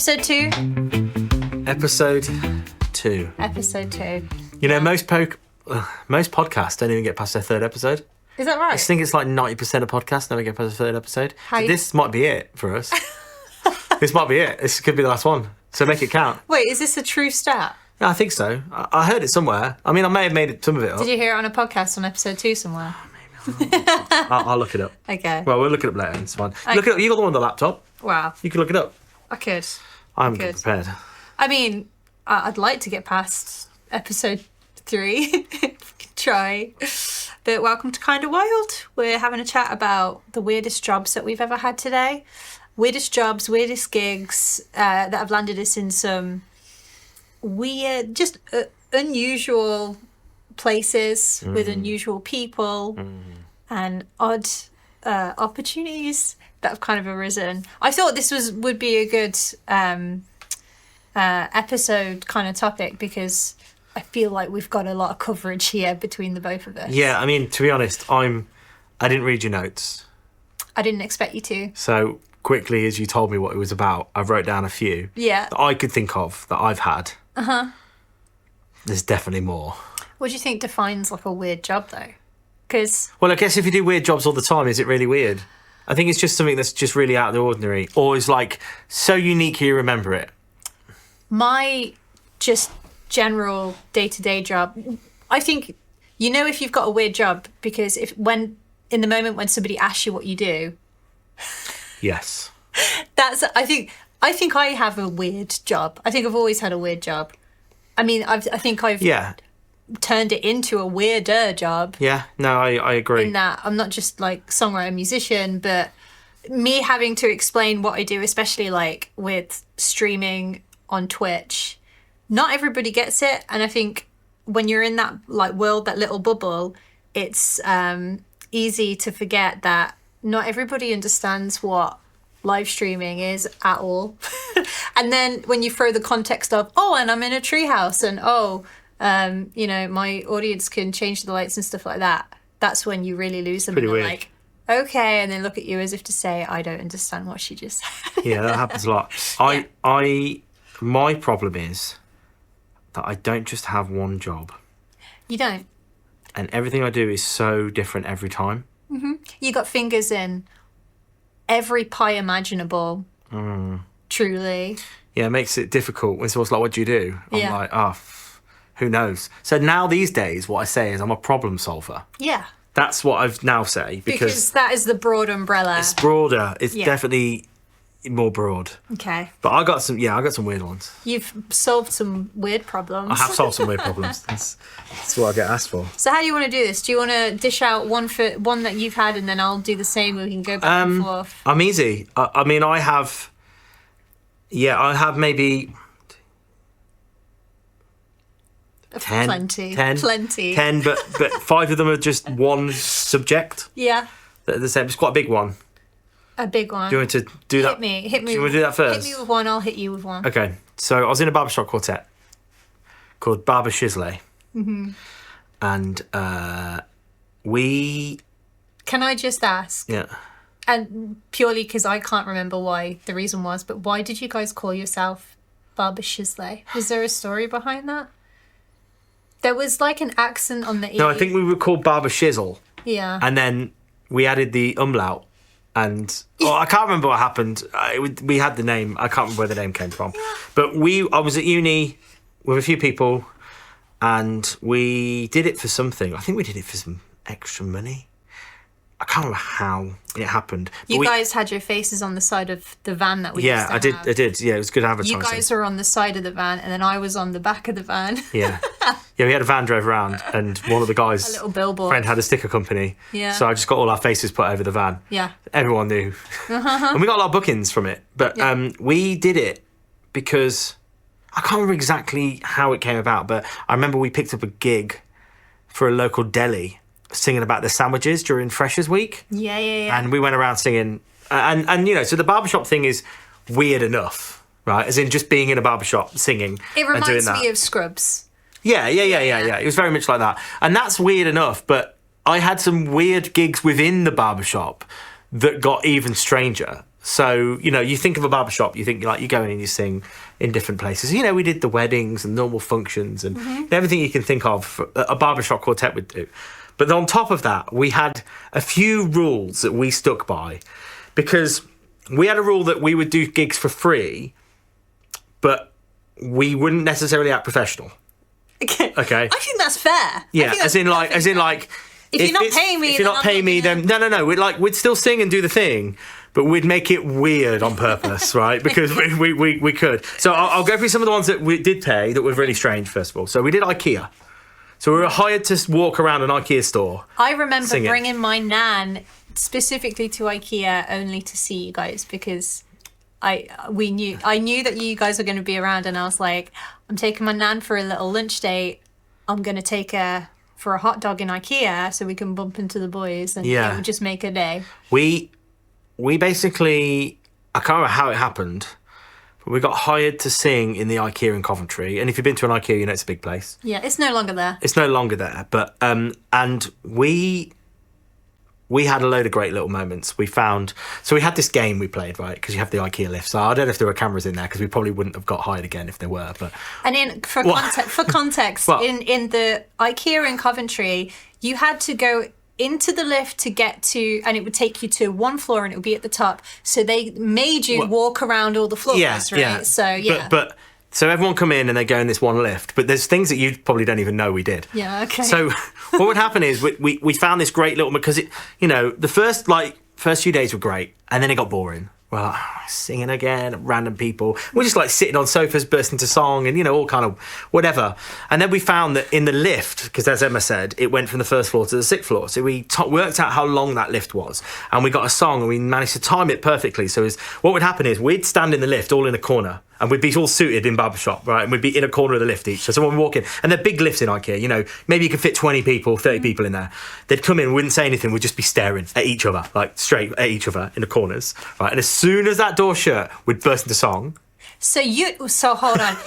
Episode 2? Episode 2. Episode 2. You know, most podcasts don't even get past their third episode. Is that right? I think it's like 90% of podcasts never get past the third episode. This might be it for us. This might be it. This could be the last one. So make it count. Wait, is this a true stat? Yeah, I think so. I heard it somewhere. I mean, I may have made some of it up. Did you hear it on a podcast on episode 2 somewhere? I'll look it up. Okay. Well, we'll look it up later. It's fine. Okay. Look it up. You got the one on the laptop. Wow. You can look it up. I could. I'm prepared. I mean, I'd like to get past episode 3. Try. But welcome to Kinda Wild. We're having a chat about the weirdest jobs that we've ever had today. Weirdest jobs, weirdest gigs that have landed us in some weird, just unusual places with unusual people and odd opportunities that have kind of arisen. I thought this would be a good episode kind of topic because I feel like we've got a lot of coverage here between the both of us. Yeah, I mean, to be honest, I didn't read your notes. I didn't expect you to. So quickly as you told me what it was about, I wrote down a few that I could think of that I've had. There's definitely more. What do you think defines like a weird job though? Because well, I guess if you do weird jobs all the time, is it really weird? I think it's just something that's just really out of the ordinary, or is like so unique you remember it. My just general day-to-day job, I think you know if you've got a weird job because when in the moment when somebody asks you what you do. Yes. I think I have a weird job. I think I've always had a weird job. I mean, I think I've turned it into a weirder job. Yeah, no, I agree. In that I'm not just like songwriter, musician, but me having to explain what I do, especially like with streaming on Twitch, not everybody gets it. And I think when you're in that like world, that little bubble, it's easy to forget that not everybody understands what live streaming is at all. And then when you throw the context of, and I'm in a treehouse and you know, my audience can change the lights and stuff like that, that's when you really lose them. Pretty and they're weird. Like, okay, and then look at you as if to say, I don't understand what she just said. Yeah, that happens a lot. My problem is that I don't just have one job. You don't? And everything I do is so different every time. Mm-hmm. You got fingers in every pie imaginable. Truly. Yeah, it makes it difficult when someone's like, what do you do? I'm like, who knows? So now these days, what I say is I'm a problem solver. Yeah. That's what I've now say. Because that is the broad umbrella. It's broader. It's definitely more broad. Okay. But I got some weird ones. You've solved some weird problems. I have solved some weird problems. That's what I get asked for. So how do you want to do this? Do you want to dish out one that you've had and then I'll do the same? We can go back and forth. I'm easy. I mean, I have maybe 10. Plenty. 10, but 5 of them are just one subject. Yeah. The same. It's quite a big one. A big one. Do you want to do that? Hit me. Do you want to do that first? Hit me with one, I'll hit you with one. Okay. So I was in a barbershop quartet called Barber Shisley. Mm-hmm. And we... Can I just ask? Yeah. And purely because I can't remember why the reason was, but why did you guys call yourself Barber Shisley? Was there a story behind that? There was like an accent on the E. No, I think we were called Barber Shizzle. Yeah. And then we added the umlaut. And I can't remember what happened. We had the name. I can't remember where the name came from. But I was at uni with a few people and we did it for something. I think we did it for some extra money. I can't remember how it happened. You guys had your faces on the side of the van that we used to have. I did. Yeah, it was good advertising. You guys were on the side of the van and then I was on the back of the van. Yeah. Yeah, we had a van drove around and one of the guys, a little billboard. Friend had a sticker company. Yeah. So I just got all our faces put over the van. Yeah. Everyone knew. And we got a lot of bookings from it. But we did it because I can't remember exactly how it came about, but I remember we picked up a gig for a local deli singing about the sandwiches during Freshers Week. Yeah. And we went around singing. And you know, so the barbershop thing is weird enough, right? As in just being in a barbershop singing It and doing that. reminds me of Scrubs. Yeah. It was very much like that. And that's weird enough, but I had some weird gigs within the barbershop that got even stranger. So, you think of a barbershop, you think like you go in and you sing in different places. We did the weddings and normal functions and everything you can think of a barbershop quartet would do. But on top of that, we had a few rules that we stuck by, because we had a rule that we would do gigs for free, but we wouldn't necessarily act professional. Okay. Okay. I think that's fair. Yeah, as in like if you're not paying me, if you're not paying me, then no. We'd still sing and do the thing, but we'd make it weird on purpose, right? Because we could. So I'll go through some of the ones that we did pay that were really strange. First of all, so we did IKEA. So we were hired to walk around an IKEA store. I remember bringing my nan specifically to IKEA only to see you guys, because I knew that you guys were going to be around, and I was like, I'm taking my nan for a little lunch date. I'm going to take her for a hot dog in IKEA so we can bump into the boys, and it would just make a day. We basically, I can't remember how it happened, but we got hired to sing in the IKEA in Coventry. And if you've been to an IKEA, you know it's a big place. Yeah, it's no longer there. It's no longer there. But and we had a load of great little moments. We had this game we played, right? Because you have the IKEA lift. So I don't know if there were cameras in there, because we probably wouldn't have got hired again if there were. But for context, in the IKEA in Coventry, you had to go into the lift to get to, and it would take you to one floor, and it would be at the top. So they made you walk around all the floors, right? Yeah. So But so everyone come in and they go in this one lift, but there's things that you probably don't even know we did. Yeah, okay. So what would happen is we found this great little, because the first few days were great, and then it got boring. We're like, singing again, random people. We're just like sitting on sofas, bursting into song, and all kind of whatever. And then we found that in the lift, because as Emma said, it went from the first floor to the sixth floor. So we worked out how long that lift was, and we got a song, and we managed to time it perfectly. So what would happen is we'd stand in the lift all in a corner, and we'd be all suited in barbershop, right? And we'd be in a corner of the lift each. So someone would walk in, and they're big lifts in IKEA, maybe you could fit 20 people, 30 people in there. They'd come in, we wouldn't say anything, we'd just be staring at each other, like straight at each other in the corners, right? And as soon as that door shut, we'd burst into song. So hold on.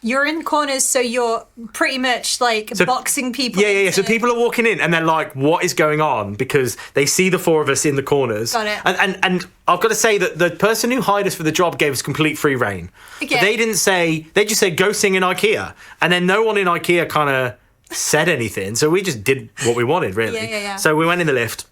You're in corners, so you're pretty much like boxing people. Yeah. So people are walking in and they're like, what is going on? Because they see the four of us in the corners. Got it. And I've got to say that the person who hired us for the job gave us complete free reign. Okay. They just said, go sing in IKEA. And then no one in IKEA kind of said anything. So we just did what we wanted, really. Yeah. So we went in the lift.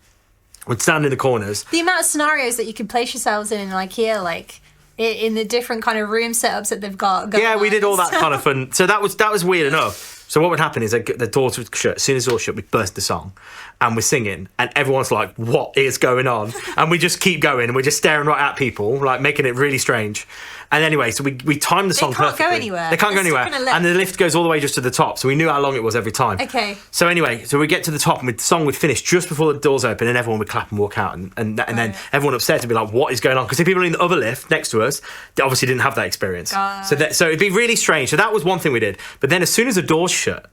We'd stand in the corners. The amount of scenarios that you can place yourselves in IKEA, like in the different kind of room setups that they've got. Yeah, we did all that kind of fun. So that was weird enough. So what would happen is the doors would shut. As soon as the door shut, we'd burst the song, and we're singing, and everyone's like, "What is going on?" And we just keep going, and we're just staring right at people, like making it really strange. And anyway, so we timed the song perfectly. They can't go anywhere. They can't go anywhere. And the lift goes all the way just to the top, so we knew how long it was every time. Okay. So anyway, we get to the top, and the song would finish just before the doors open, and everyone would clap and walk out, and then everyone upstairs would be like, "What is going on?" Because the people in the other lift next to us, they obviously didn't have that experience. So it'd be really strange. So that was one thing we did. But then as soon as the doors shut,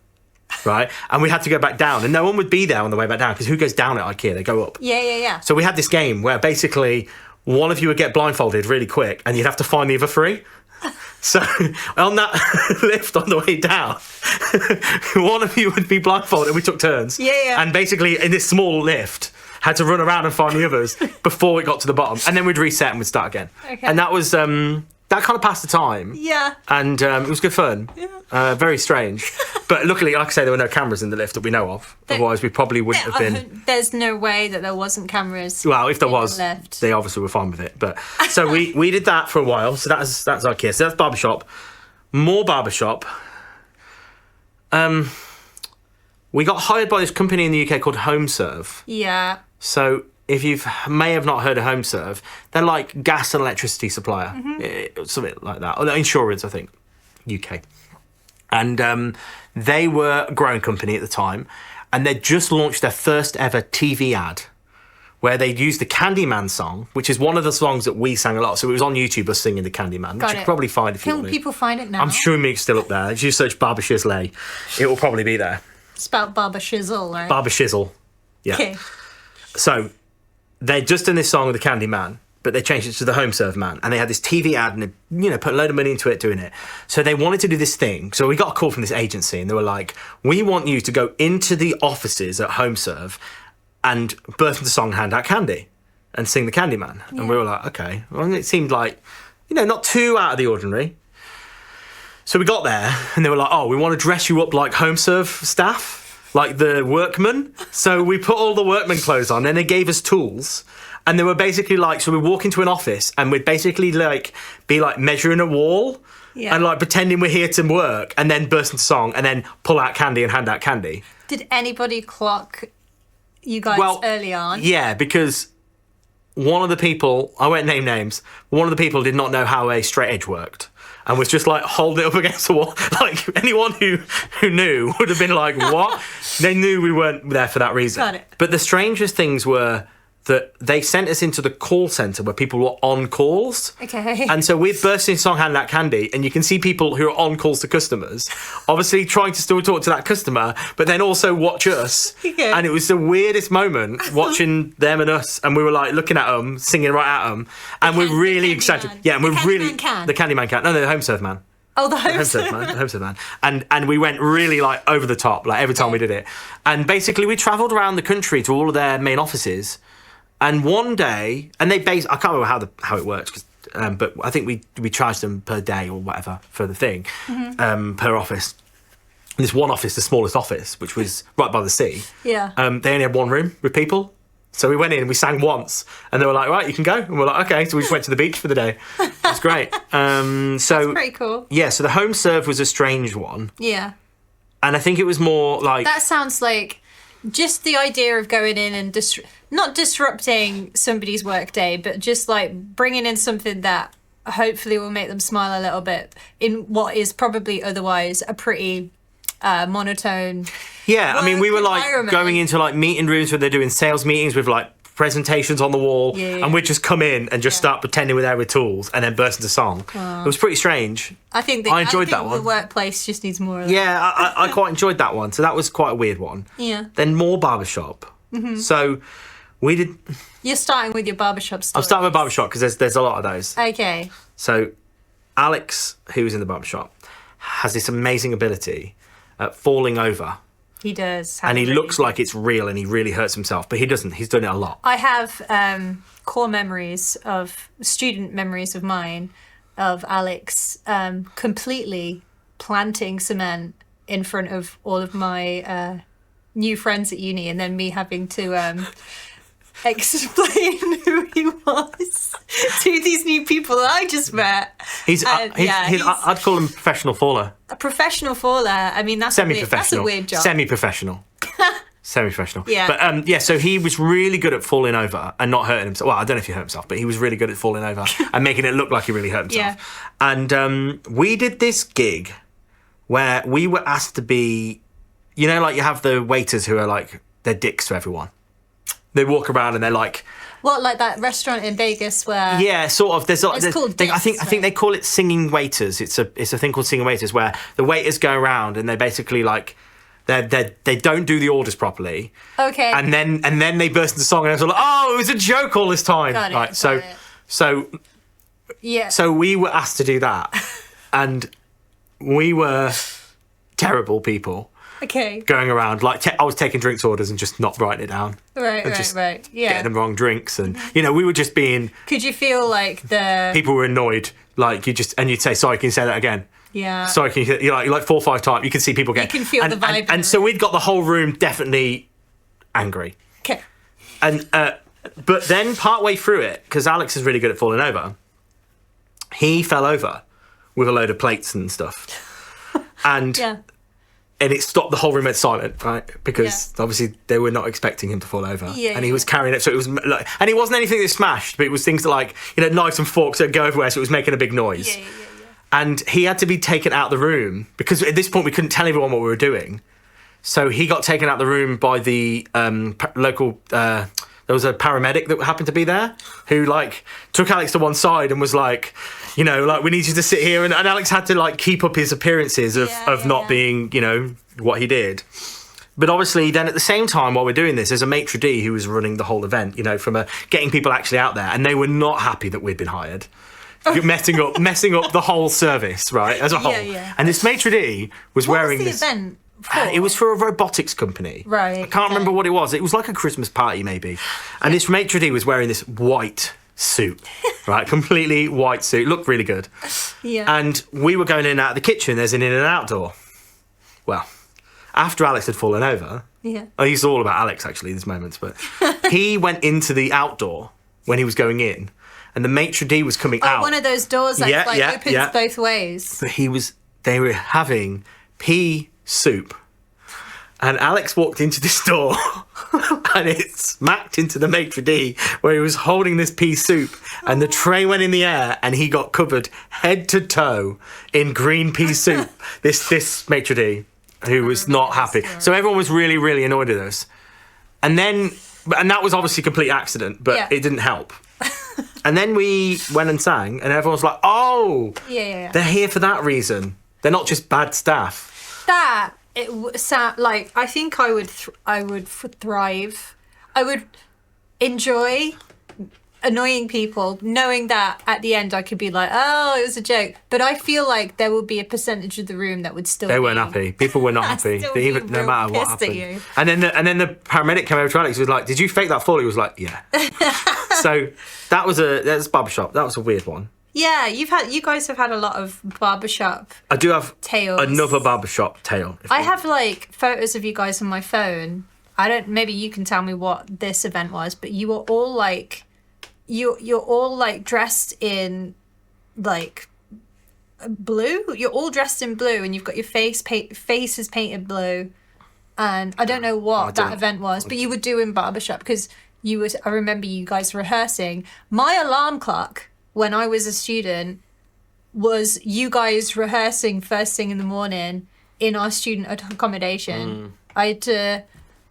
right, and we had to go back down, and no one would be there on the way back down, because who goes down at IKEA? They go up. Yeah. So we had this game where basically one of you would get blindfolded really quick, and you'd have to find the other three. So on that lift on the way down, one of you would be blindfolded, and we took turns. Yeah. And basically in this small lift, had to run around and find the others before it got to the bottom, and then we'd reset and we'd start again. Okay. And that was that kind of passed the time. Yeah. And it was good fun. Yeah. Very strange. But luckily, like I say, there were no cameras in the lift that we know of. Otherwise, we probably wouldn't have been. There's no way that there wasn't cameras. Well, if there was, they obviously were fine with it. But so we did that for a while. So that's IKEA. So that's barbershop. More barbershop. We got hired by this company in the UK called HomeServe. Yeah. So if you may have not heard of HomeServe, they're like gas and electricity supplier, something like that. Or insurance, I think, UK. And they were a growing company at the time, and they'd just launched their first ever TV ad, where they'd used the Candyman song, which is one of the songs that we sang a lot. So it was on YouTube, us singing the Candyman, which you can probably find if you want. Can people find it now? I'm sure it's still up there. If you search Barber Shizzle, it will probably be there. Spelled Barber Shizzle, right? Barber Shizzle, yeah. Okay. So they'd just done this song with the Candyman, but they changed it to the HomeServe Man, and they had this TV ad, and they put a load of money into it doing it. So they wanted to do this thing. So we got a call from this agency, and they were like, "We want you to go into the offices at HomeServe and burst into song and hand out candy." and sing the Candyman. And we were like, okay. Well, it seemed like, not too out of the ordinary. So we got there and they were like, oh, we want to dress you up like home serve staff, like the workmen. So we put all the workman clothes on and they gave us tools. And they were basically like, so we walk into an office and we'd basically be measuring a wall and pretending we're here to work and then burst into song and then pull out candy and hand out candy. Did anybody clock you guys early on? Yeah, because one of the people, I won't name names, but one of the people did not know how a straight edge worked. And was just holding it up against the wall. Anyone who knew would have been like, what? They knew we weren't there for that reason. Got it. But the strangest things were that they sent us into the call centre where people were on calls. Okay. And so we're bursting into song, handing out candy, and you can see people who are on calls to customers, obviously trying to still talk to that customer, but then also watch us. Okay. And it was the weirdest moment watching them and us, and we were looking at them, singing right at them, and we're really excited. Man. Yeah, and we're really Can. the Candyman can. No, the home serve man. Oh, the home serve man. The home serve man. And we went really over the top, every time we did it. And basically we travelled around the country to all of their main offices. And one day, and I can't remember how it works, but I think we charged them per day or whatever for the thing, per office. And this one office, the smallest office, which was right by the sea. Yeah. They only had one room with people. So we went in and we sang once, and they were like, right, you can go. And we're like, okay. So we just went to the beach for the day. It was great. That's pretty cool. Yeah, so the home serve was a strange one. Yeah. And I think it was more That sounds like just the idea of going in and not disrupting somebody's workday, but just bringing in something that hopefully will make them smile a little bit in what is probably otherwise a pretty monotone. Yeah, I mean, we were going into meeting rooms where they're doing sales meetings with presentations on the wall, and we'd just come in and just start pretending we're there with tools and then burst into song. It was pretty strange. I think I enjoyed that one. The workplace just needs more of that. Yeah, I quite enjoyed that one. So that was quite a weird one. Yeah. Then more barbershop. Mm-hmm. So we did. You're starting with your barbershop stories. I'm starting with barbershop because there's a lot of those. Okay. So Alex, who's in the barbershop, has this amazing ability at falling over. He does. And he looks like it's real and he really hurts himself, but he doesn't. He's done it a lot. I have student memories of mine of Alex completely planting cement in front of all of my new friends at uni, and then me having to explain who he was to these new people that I just met. I'd call him a professional faller. A professional faller. I mean, that's a weird job. Semi-professional. Semi-professional. Yeah. But so he was really good at falling over and not hurting himself. Well, I don't know if he hurt himself, but he was really good at falling over and making it look like he really hurt himself. Yeah. And we did this gig where we were asked to be, you have the waiters who are they're dicks to everyone. They walk around and they're what, like that restaurant in Vegas where? Yeah, sort of. There's called I think they call it singing waiters. It's a thing called singing waiters where the waiters go around and they basically they don't do the orders properly. Okay. And then they burst into song and it's like, oh, it was a joke all this time. Got it, right. So yeah. So we were asked to do that, and we were terrible people. Okay. Going around I was taking drinks orders and just not writing it down. Right. Yeah. Getting the wrong drinks, and we were just being. Could you feel the people were annoyed? You'd say, sorry, can you say that again? Yeah. Sorry, can you? You're 4 or 5 times. You can see people get. You can feel the vibe. And so we'd got the whole room definitely angry. Okay. And but then partway through it, because Alex is really good at falling over, he fell over with a load of plates and stuff, and. Yeah. And it stopped the whole room at silent, right? Because obviously they were not expecting him to fall over. Yeah, and he was carrying it, so it was and it wasn't anything that smashed, but it was things that knives and forks that go everywhere, so it was making a big noise. Yeah. And he had to be taken out of the room because at this point we couldn't tell everyone what we were doing. So he got taken out of the room by the local. There was a paramedic that happened to be there who took Alex to one side and was we need you to sit here. And Alex had to keep up his appearances of not being, what he did. But obviously then at the same time while we're doing this, there's a maitre d' who was running the whole event, from getting people actually out there. And they were not happy that we'd been hired. messing up the whole service, right, as a whole. Yeah. And this maitre d' was wearing this. What was the event? It was for a robotics company. Right, I can't remember what it was. It was like a Christmas party, maybe. And this maitre d' was wearing this white suit, right? Completely white suit. Looked really good. Yeah. And we were going in and out of the kitchen. There's an in and out door. Well, after Alex had fallen over, Yeah. oh, it's all about Alex, actually, these moments, but he went into the outdoor when he was going in, and the maitre d' was coming out. One of those doors that opens both ways. But they were having pea soup. And Alex walked into this door and it smacked into the maitre d' where he was holding this pea soup, and the tray went in the air and he got covered head to toe in green pea soup. This maitre d' who was not happy. So everyone was really, really annoyed at us. And that was obviously a complete accident, but it didn't help. And then we went and sang, and everyone was like, oh, they're here for that reason. They're not just bad staff. Like, I think I would thrive. I would enjoy annoying people, knowing that at the end I could be like, oh, it was a joke. But I feel like there would be a percentage of the room that would still. They weren't happy. People were not happy. Even no matter what happened. And then the paramedic came over to Alex. He was like, "Did you fake that fall?" He was like, "Yeah." So that's barbershop. That was a weird one. Yeah, you guys have had a lot of barbershop. I do have tales. Another barbershop tale. I have like photos of you guys on my phone. Maybe you can tell me what this event was, but you were all like, you're all like dressed in like blue. You're all dressed in blue, and you've got your faces painted blue. And I don't know what that event was, but you were doing barbershop because I remember you guys rehearsing. My alarm clock when I was a student was you guys rehearsing first thing in the morning in our student accommodation. I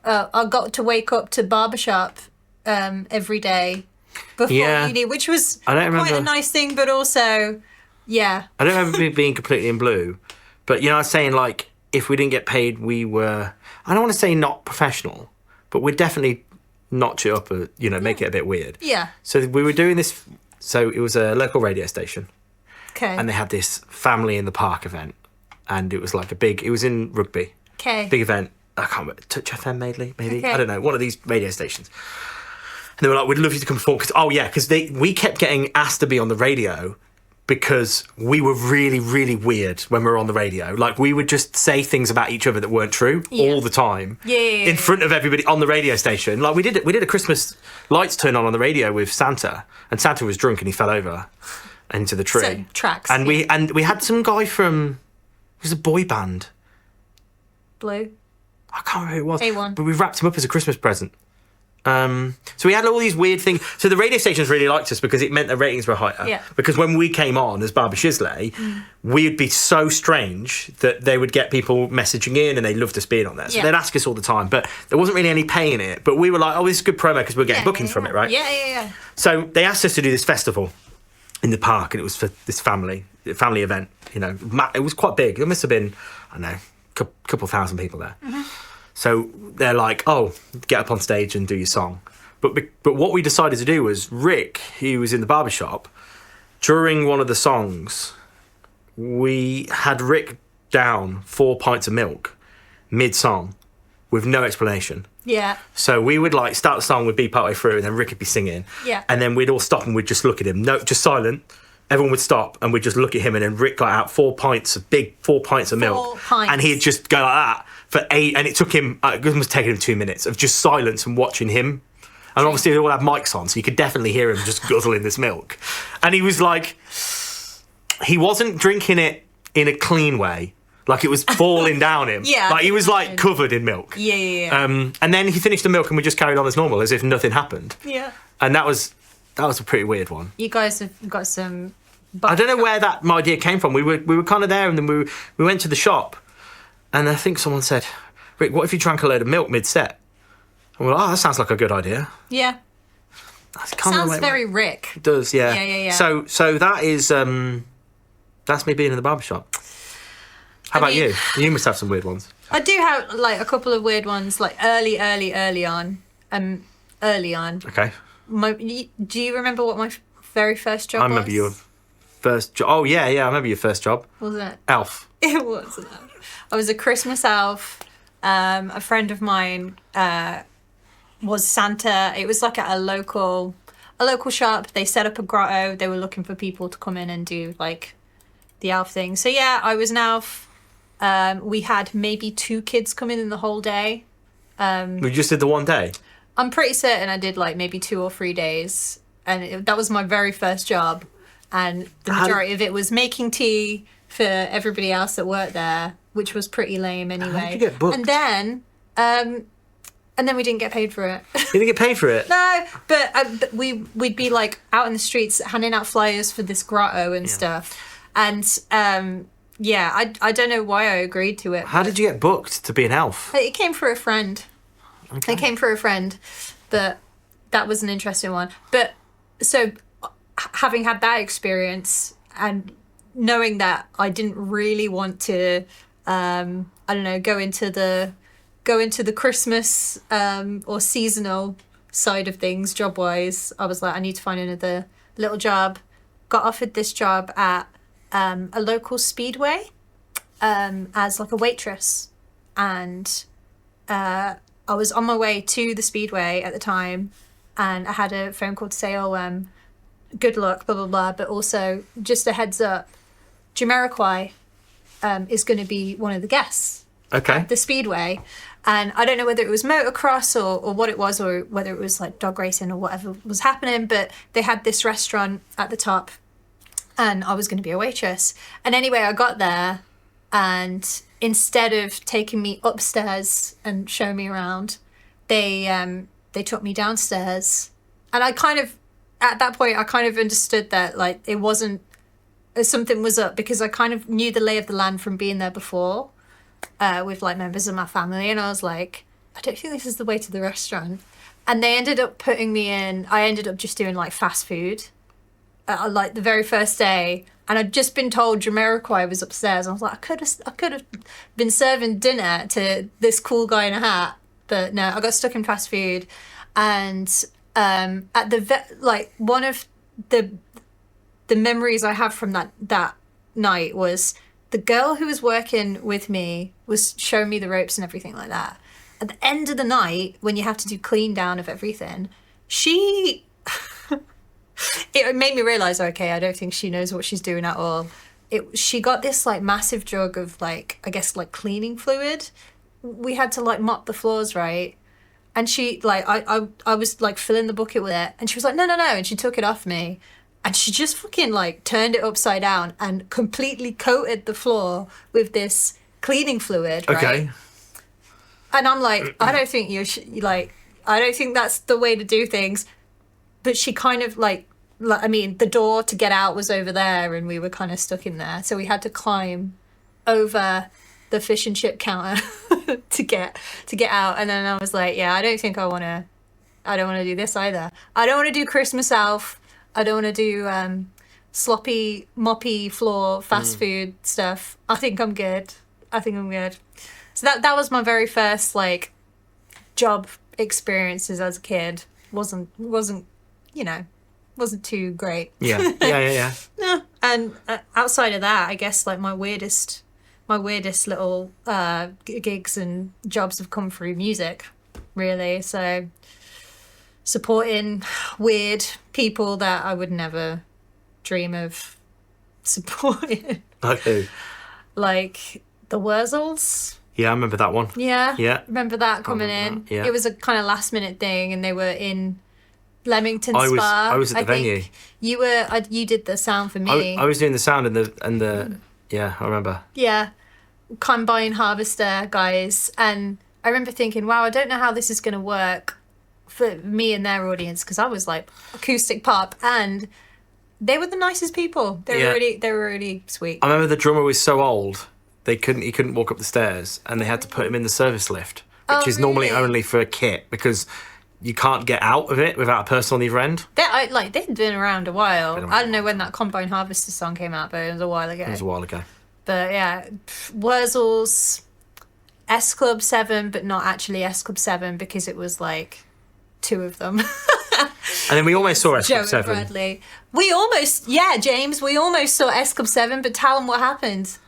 got to wake up to barbershop every day before uni, which was quite a nice thing, but also, I don't remember me being completely in blue, but I was saying, like, if we didn't get paid, we were, I don't want to say not professional, but we'd definitely notch it up, make it a bit weird. Yeah. So we were doing this. So it was a local radio station. Okay. And they had this family in the park event. And it was like it was in Rugby. Okay. Big event. I can't remember, Touch FM maybe? Okay. I don't know, one of these radio stations. And they were like, we'd love you to come perform. Because we kept getting asked to be on the radio because we were really, really weird when we were on the radio. Like, we would just say things about each other that weren't true all the time. In front of everybody on the radio station. Like, we did a Christmas lights turn on the radio with Santa, and Santa was drunk and he fell over into the tree. So, tracks. And we had some guy from, it was a boy band. Blue. I can't remember who it was. A1. But we wrapped him up as a Christmas present. So we had all these weird things. So the radio stations really liked us because it meant the ratings were higher. Yeah. Because when we came on as Barbara Shisley, we'd be so strange that they would get people messaging in and they loved us being on there. So they'd ask us all the time. But there wasn't really any pay in it. But we were like, oh, this is good promo because we're getting bookings from it, right? Yeah. So they asked us to do this festival in the park, and it was for this family event. It was quite big. There must have been, I don't know, a couple thousand people there. So they're like, oh, get up on stage and do your song. But what we decided to do was Rick, he was in the barbershop, during one of the songs, we had Rick down 4 pints of milk mid-song with no explanation. Yeah. So we would like start the song, we'd be partway through, and then Rick would be singing. Yeah. And then we'd all stop and we'd just look at him. No, just silent. Everyone would stop and we'd just look at him, and then Rick got out 4 pints of milk. And he'd just go like that for 8, and it took him, it must have taken him 2 minutes of just silence and watching him. And obviously they all had mics on, so you could definitely hear him just guzzling this milk. And he was like, he wasn't drinking it in a clean way. Like, it was falling down him. Like, he was like covered in milk. Yeah. And then he finished the milk and we just carried on as normal, as if nothing happened. Yeah. And that was a pretty weird one. You guys have got some... I don't know where that idea came from. We were kind of there, and then we went to the shop, and I think someone said, Rick, what if you drank a load of milk mid-set? And we're like, oh, that sounds like a good idea. Yeah. Sounds very Rick. It does, yeah. Yeah. So that is, that's me being in the barbershop. How about you? You must have some weird ones. I do have, like, a couple of weird ones, like, early on. Okay. Do you remember what my very first job was? I remember your first job. Oh, yeah, I remember your first job. What was that? Elf. It was an elf. I was a Christmas elf. A friend of mine was Santa. It was like at a local shop. They set up a grotto. They were looking for people to come in and do like the elf thing. So yeah, I was an elf. We had maybe 2 kids come in the whole day. We just did the one day. I'm pretty certain I did like maybe 2 or 3 days, and that was my very first job. And the majority of it was making tea for everybody else that worked there, which was pretty lame anyway. How did you get booked? And then we didn't get paid for it. You didn't get paid for it? No, but we'd be like out in the streets handing out flyers for this grotto and stuff. And yeah, I don't know why I agreed to it. How did you get booked to be an elf? It came through a friend. Okay. It came through a friend, but that was an interesting one. But so having had that experience and knowing that I didn't really want to, I don't know, go into the Christmas or seasonal side of things job wise, I was like, I need to find another little job. Got offered this job at a local speedway as like a waitress, and I was on my way to the speedway at the time, and I had a phone call to say, oh, good luck, blah blah blah, but also just a heads up, Jamiroquai is going to be one of the guests at the speedway. And I don't know whether it was motocross or what it was, or whether it was like dog racing or whatever was happening, but they had this restaurant at the top and I was going to be a waitress. And anyway, I got there, and instead of taking me upstairs and showing me around, they took me downstairs. And I kind of, at that point, I kind of understood that like it wasn't, something was up, because I kind of knew the lay of the land from being there before with like members of my family. And I was like, I don't think this is the way to the restaurant. And they ended up putting me in, I ended up just doing like fast food like the very first day. And I'd just been told Jamiroquai was upstairs. And I was like, I could have been serving dinner to this cool guy in a hat. But no, I got stuck in fast food. And at the one of the memories I have from that night was the girl who was working with me was showing me the ropes and everything like that. At the end of the night, when you have to do clean down of everything, she it made me realize, okay, I don't think she knows what she's doing at all. She got this like massive jug of like, I guess like cleaning fluid. We had to like mop the floors, right? And she like I was like filling the bucket with it, and she was like, no, and she took it off me, and she just fucking like turned it upside down and completely coated the floor with this cleaning fluid, right? Okay. And I'm like, I don't think I don't think that's the way to do things. But she kind of like, I mean, the door to get out was over there, and we were kind of stuck in there. So we had to climb over the fish and chip counter to get out. And then I was like, yeah, I don't want to do this either. I don't want to do Christmas elf. I don't want to do sloppy, moppy floor, fast food stuff. I think I'm good. So that was my very first like job experiences as a kid. Wasn't too great. Yeah. No. And outside of that, I guess like my weirdest little gigs and jobs have come through music, really. So supporting weird people that I would never dream of supporting. Like who? Like the Wurzels. Yeah, I remember that one. Yeah. Remember that coming in? Yeah. It was a kind of last minute thing, and they were in Leamington Spa. I was at the venue. You did the sound for me. I was doing the sound and the yeah, I remember. Yeah. Combine Harvester guys, and I remember thinking, wow, I don't know how this is going to work for me and their audience, because I was like acoustic pop, and they were the nicest people. They were really sweet. I remember the drummer was so old he couldn't walk up the stairs, and they had to put him in the service lift, which is normally only for a kit, because you can't get out of it without a person on either end. They'd been around a while. I don't know when that Combine Harvester song came out, but it was a while ago. But yeah, Wurzels, S Club 7, but not actually S Club 7, because it was like 2 of them. And then we almost saw S Club Joe 7. And Bradley. James, we almost saw S Club 7, but tell them what happened.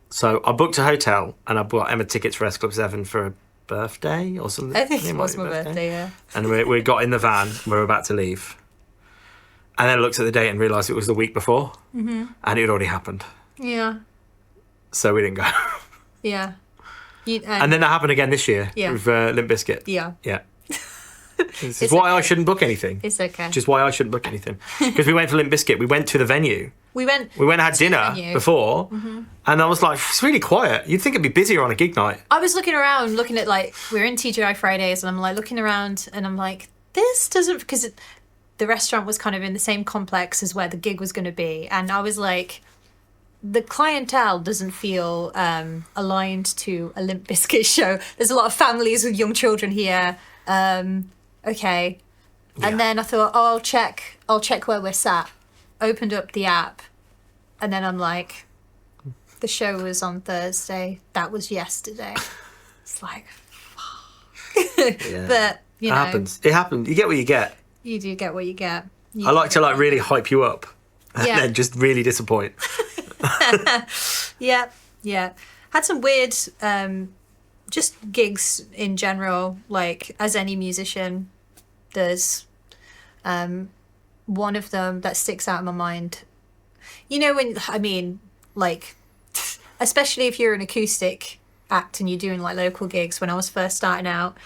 So I booked a hotel and I bought Emma tickets for S Club 7 for a birthday or something. I think it might was be my birthday, yeah. And we got in the van, we were about to leave. And then I looked at the date and realised it was the week before. Mm-hmm. And it had already happened. Yeah. So we didn't go. Yeah. And then that happened again this year with Limp Bizkit. Yeah. Yeah. This is why I shouldn't book anything. It's okay. Which is why I shouldn't book anything. Because we went for Limp Bizkit. We went to the venue. We went and had dinner before. Mm-hmm. And I was like, it's really quiet. You'd think it'd be busier on a gig night. I was looking around, looking at like, we're in TGI Fridays, and I'm like looking around and I'm like, this doesn't, because the restaurant was kind of in the same complex as where the gig was going to be. And I was like, the clientele doesn't feel aligned to a Limp Bizkit show. There's a lot of families with young children here. Okay. And then I thought, I'll check where we're sat. Opened up the app, and then I'm like, the show was on Thursday. That was yesterday. It's like, but you know, It happens. You get what you get. You do get what you get. I like to like really hype you up, and then just really disappoint. Yeah. Had some weird, just gigs in general. Like as any musician, there's one of them that sticks out in my mind. You know, like, especially if you're an acoustic act and you're doing like local gigs. When I was first starting out,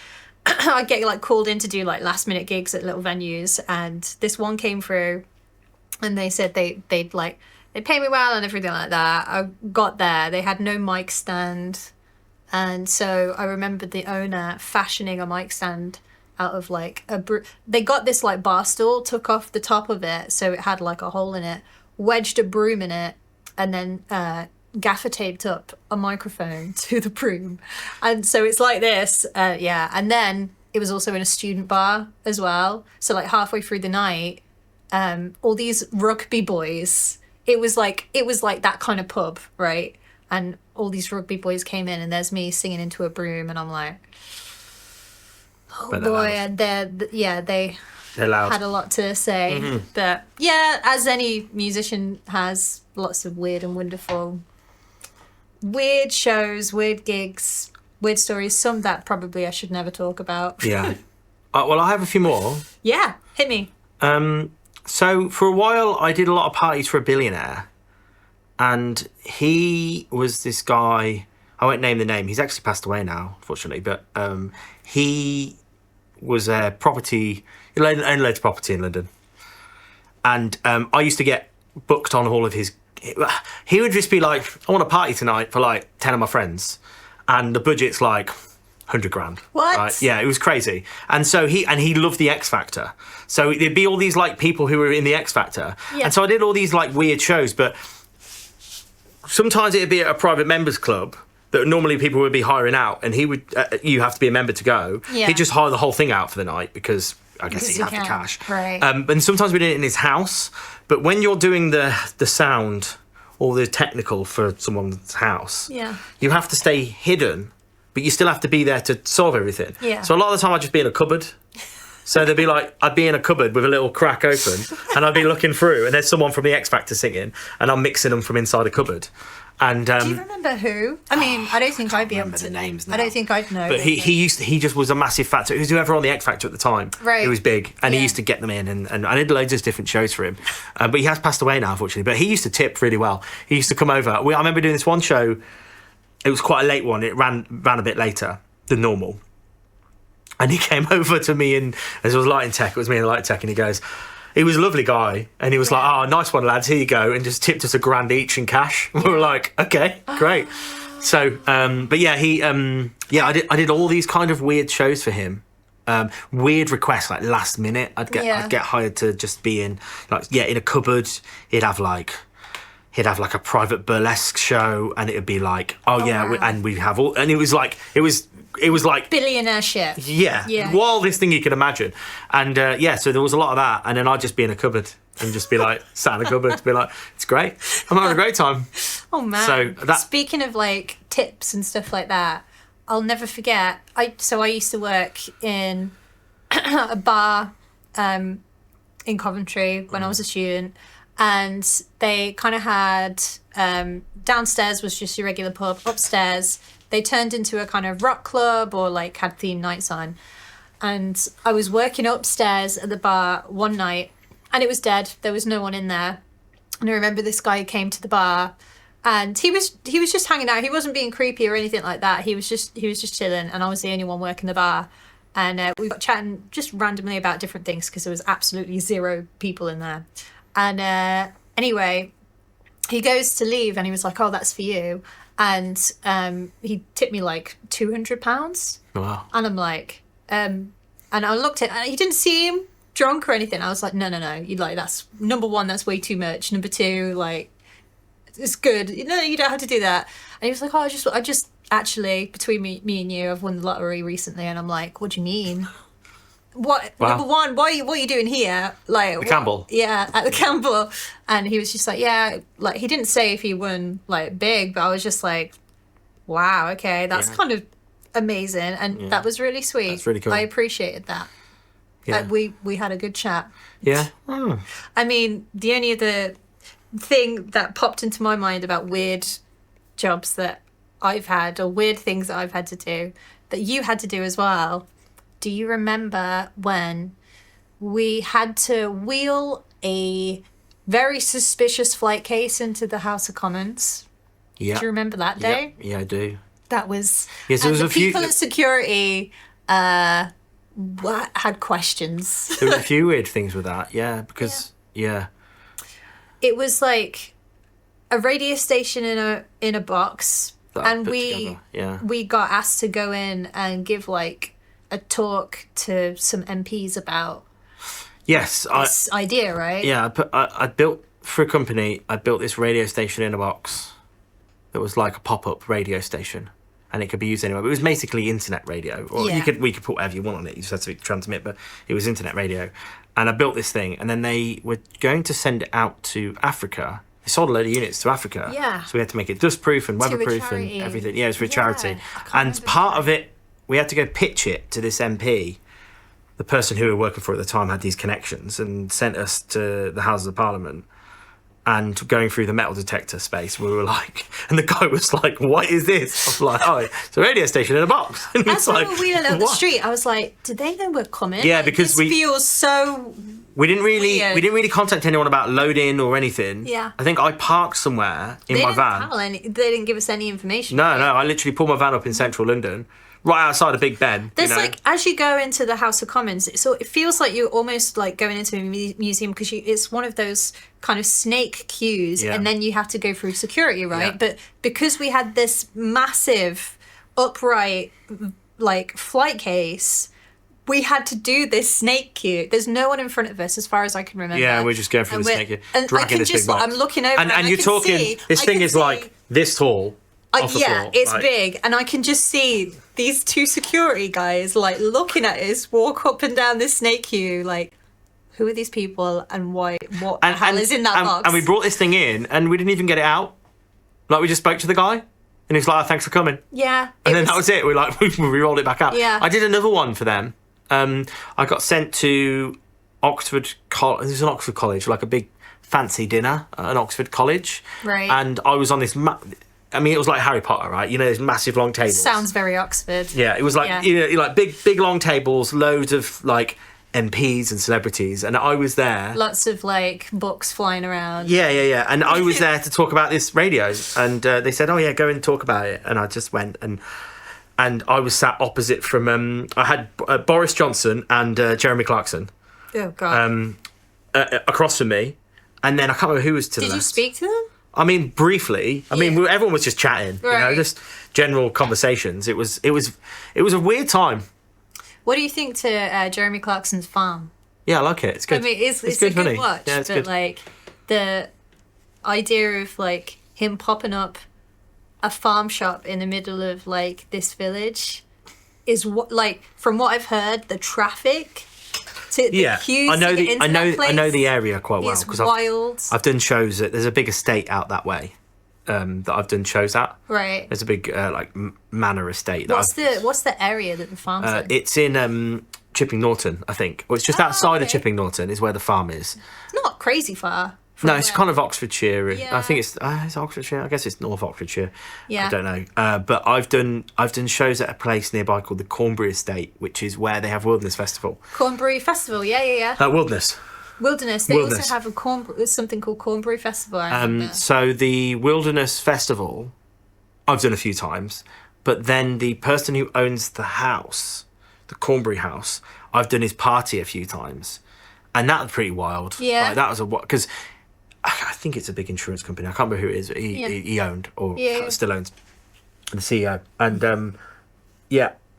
I'd get like called in to do like last minute gigs at little venues, and this one came through, and they said they'd pay me well and everything like that. I got there, they had no mic stand, and so I remember the owner fashioning a mic stand out of like they got this like bar stool, took off the top of it so it had like a hole in it, wedged a broom in it, and then gaffer taped up a microphone to the broom, and so it's like this, and then it was also in a student bar as well. So like halfway through the night, all these rugby boys, it was like that kind of pub, right? And all these rugby boys came in, and there's me singing into a broom, and I'm like, oh boy, and they loud. Had a lot to say. Mm-hmm. But yeah, as any musician has, lots of weird and wonderful, weird shows, weird gigs, weird stories. Some that probably I should never talk about. Yeah. Well, I have a few more. Yeah, hit me. So for a while, I did a lot of parties for a billionaire, and he was this guy. I won't name the name. He's actually passed away now, fortunately. But he was a property. He owned loads of property in London, and I used to get booked on all of his. He would just be like, "I want a party tonight for like 10 of my friends," and the budget's like 100 grand. What? Right? Yeah, it was crazy. And so he loved the X Factor. So there'd be all these like people who were in the X Factor, and so I did all these like weird shows. But sometimes it'd be at a private members club that normally people would be hiring out, and he would you have to be a member to go. Yeah. He'd just hire the whole thing out for the night because I guess he had the cash. Right. And sometimes we did it in his house. But when you're doing the sound or the technical for someone's house, you have to stay hidden, but you still have to be there to solve everything. Yeah. So a lot of the time I'd just be in a cupboard. So they'd be like, I'd be in a cupboard with a little crack open, and I'd be looking through, and there's someone from the X Factor singing, and I'm mixing them from inside a cupboard. And do you remember who? I mean, I don't think I'd be able to. The names now. I don't think I'd know. But he just was a massive factor. It was whoever on the X Factor at the time. Right. It was big, and he used to get them in, and I did loads of different shows for him. But he has passed away now, unfortunately. But he used to tip really well. He used to come over. I remember doing this one show. It was quite a late one. It ran a bit later than normal. And he came over to me, and as it was lighting tech, it was me in lighting tech, and he was a lovely guy, and he was like, "Oh, nice one, lads, here you go," and just tipped us £1,000 each in cash. We were like, "Okay, great." So, but yeah, I did all these kind of weird shows for him. Weird requests, like last minute. I'd get hired to just be in in a cupboard. He'd have like a private burlesque show, and it would be like, wow. And we'd have all, and it was like billionaire shit. Yeah. Wildest thing you could imagine. And so there was a lot of that, and then I'd just be in a cupboard and just be like sat in a cupboard, be like, it's great, I'm having a great time. Oh man. So speaking of like tips and stuff like that, I'll never forget. I used to work in a bar in Coventry when I was a student, and they kind of had downstairs was just your regular pub. Upstairs, they turned into a kind of rock club or like had themed nights on. And I was working upstairs at the bar one night, and it was dead. There was no one in there. And I remember this guy came to the bar, and he was just hanging out. He wasn't being creepy or anything like that. He was just chilling, and I was the only one working the bar. And we got chatting just randomly about different things because there was absolutely zero people in there. And anyway, he goes to leave, and he was like, "Oh, that's for you." And he tipped me like £200. Wow. And I'm like, and I looked at, and he didn't seem drunk or anything. I was like, no, you like, that's number one, that's way too much. Number two, like, it's good. No, you don't have to do that. And he was like, oh, I just actually, between me and you, I've won the lottery recently. And I'm like, what do you mean? What? Wow. Number one, what are you doing here? Like the Campbell. Yeah, at the Campbell. And he was just like, yeah, like he didn't say if he won like big, but I was just like, wow, okay, that's kind of amazing, and that was really sweet. That's really cool. I appreciated that. Yeah. We had a good chat. Yeah. I mean, the only other thing that popped into my mind about weird jobs that I've had, or weird things that I've had to do, that you had to do as well. Do you remember when we had to wheel a very suspicious flight case into the House of Commons? Yeah. Do you remember that day? Yeah, I do. That was... Yes, there was the a few... people at security had questions. There were a few weird things with that, yeah, because, yeah. It was like a radio station in a box, and we got asked to go in and give like a talk to some MPs about this idea, right? Yeah, I built, for a company, I built this radio station in a box that was like a pop-up radio station, and it could be used anywhere. But it was basically internet radio, or we could put whatever you want on it. You just had to transmit, but it was internet radio. And I built this thing, and then they were going to send it out to Africa. They sold a load of units to Africa. Yeah. So we had to make it dust-proof and weatherproof and everything. Yeah, it was for a charity. And part of it, we had to go pitch it to this MP. The person who we were working for at the time had these connections and sent us to the Houses of Parliament. And going through the metal detector space, we were like, and the guy was like, "What is this?" I was like, "Oh, it's a radio station in a box." And as we were wheeling up the street, I was like, "Did they know we're coming?" Yeah, because this feels so. We didn't really contact anyone about loading or anything. Yeah. I think I parked somewhere in my van. They didn't give us any information. No, I literally pulled my van up in central London, right outside of Big Ben. There's like, as you go into the House of Commons, so it feels like you're almost like going into a museum, because it's one of those kind of snake queues, and then you have to go through security, right? Yeah. But because we had this massive upright like flight case, we had to do this snake queue. There's no one in front of us, as far as I can remember. Yeah, we're just going through the snake queue, dragging this big box. I'm looking over, and you're talking. This thing is like this tall. It's big, and I can just see these two security guys like looking at us walk up and down this snake queue, like, who are these people and why? What the hell is in that box? And we brought this thing in, and we didn't even get it out. Like, we just spoke to the guy, and he was like, "Oh, thanks for coming." Yeah. And then that was it. We rolled it back out. Yeah. I did another one for them. I got sent to Oxford College. This is an Oxford college, like a big fancy dinner at an Oxford college. Right. And I was on this. I mean, it was like Harry Potter, right? You know, those massive long tables. Sounds very Oxford. Yeah, it was like like big long tables, loads of like MPs and celebrities, and I was there. Lots of like books flying around. Yeah. And I was there to talk about this radio, and they said, "Oh yeah, go and talk about it." And I just went, and I was sat opposite from. I had Boris Johnson and Jeremy Clarkson. Oh God. Across from me, and then I can't remember who was to the left. Did you speak to them? I mean, briefly. I mean, everyone was just chatting, just general conversations. It was a weird time. What do you think to Jeremy Clarkson's farm? Yeah, I like it. It's good. I mean, it's a good watch. Yeah, it's good. Like the idea of like him popping up a farm shop in the middle of like this village is what, like, from what I've heard, the traffic. I know the area quite well because I've done shows there's a big estate out that way that I've done shows at. Right. There's a big like manor estate. What's the area that the farm's in? It's in Chipping Norton, I think. Well, it's just outside of Chipping Norton is where the farm is. It's not crazy far No, it's kind of Oxfordshire. Yeah. I think it's Oxfordshire. I guess it's North Oxfordshire. Yeah. I don't know. But I've done shows at a place nearby called the Cornbury Estate, which is where they have Wilderness Festival. Cornbury Festival, yeah. Wilderness. Wilderness. They Wilderness. also have something called Cornbury Festival. I remember. So the Wilderness Festival, I've done a few times, but then the person who owns the house, the Cornbury House, I've done his party a few times, and that's pretty wild. Yeah. Like, that was because I think it's a big insurance company. I can't remember who it is. He owned or still owns, the CEO, and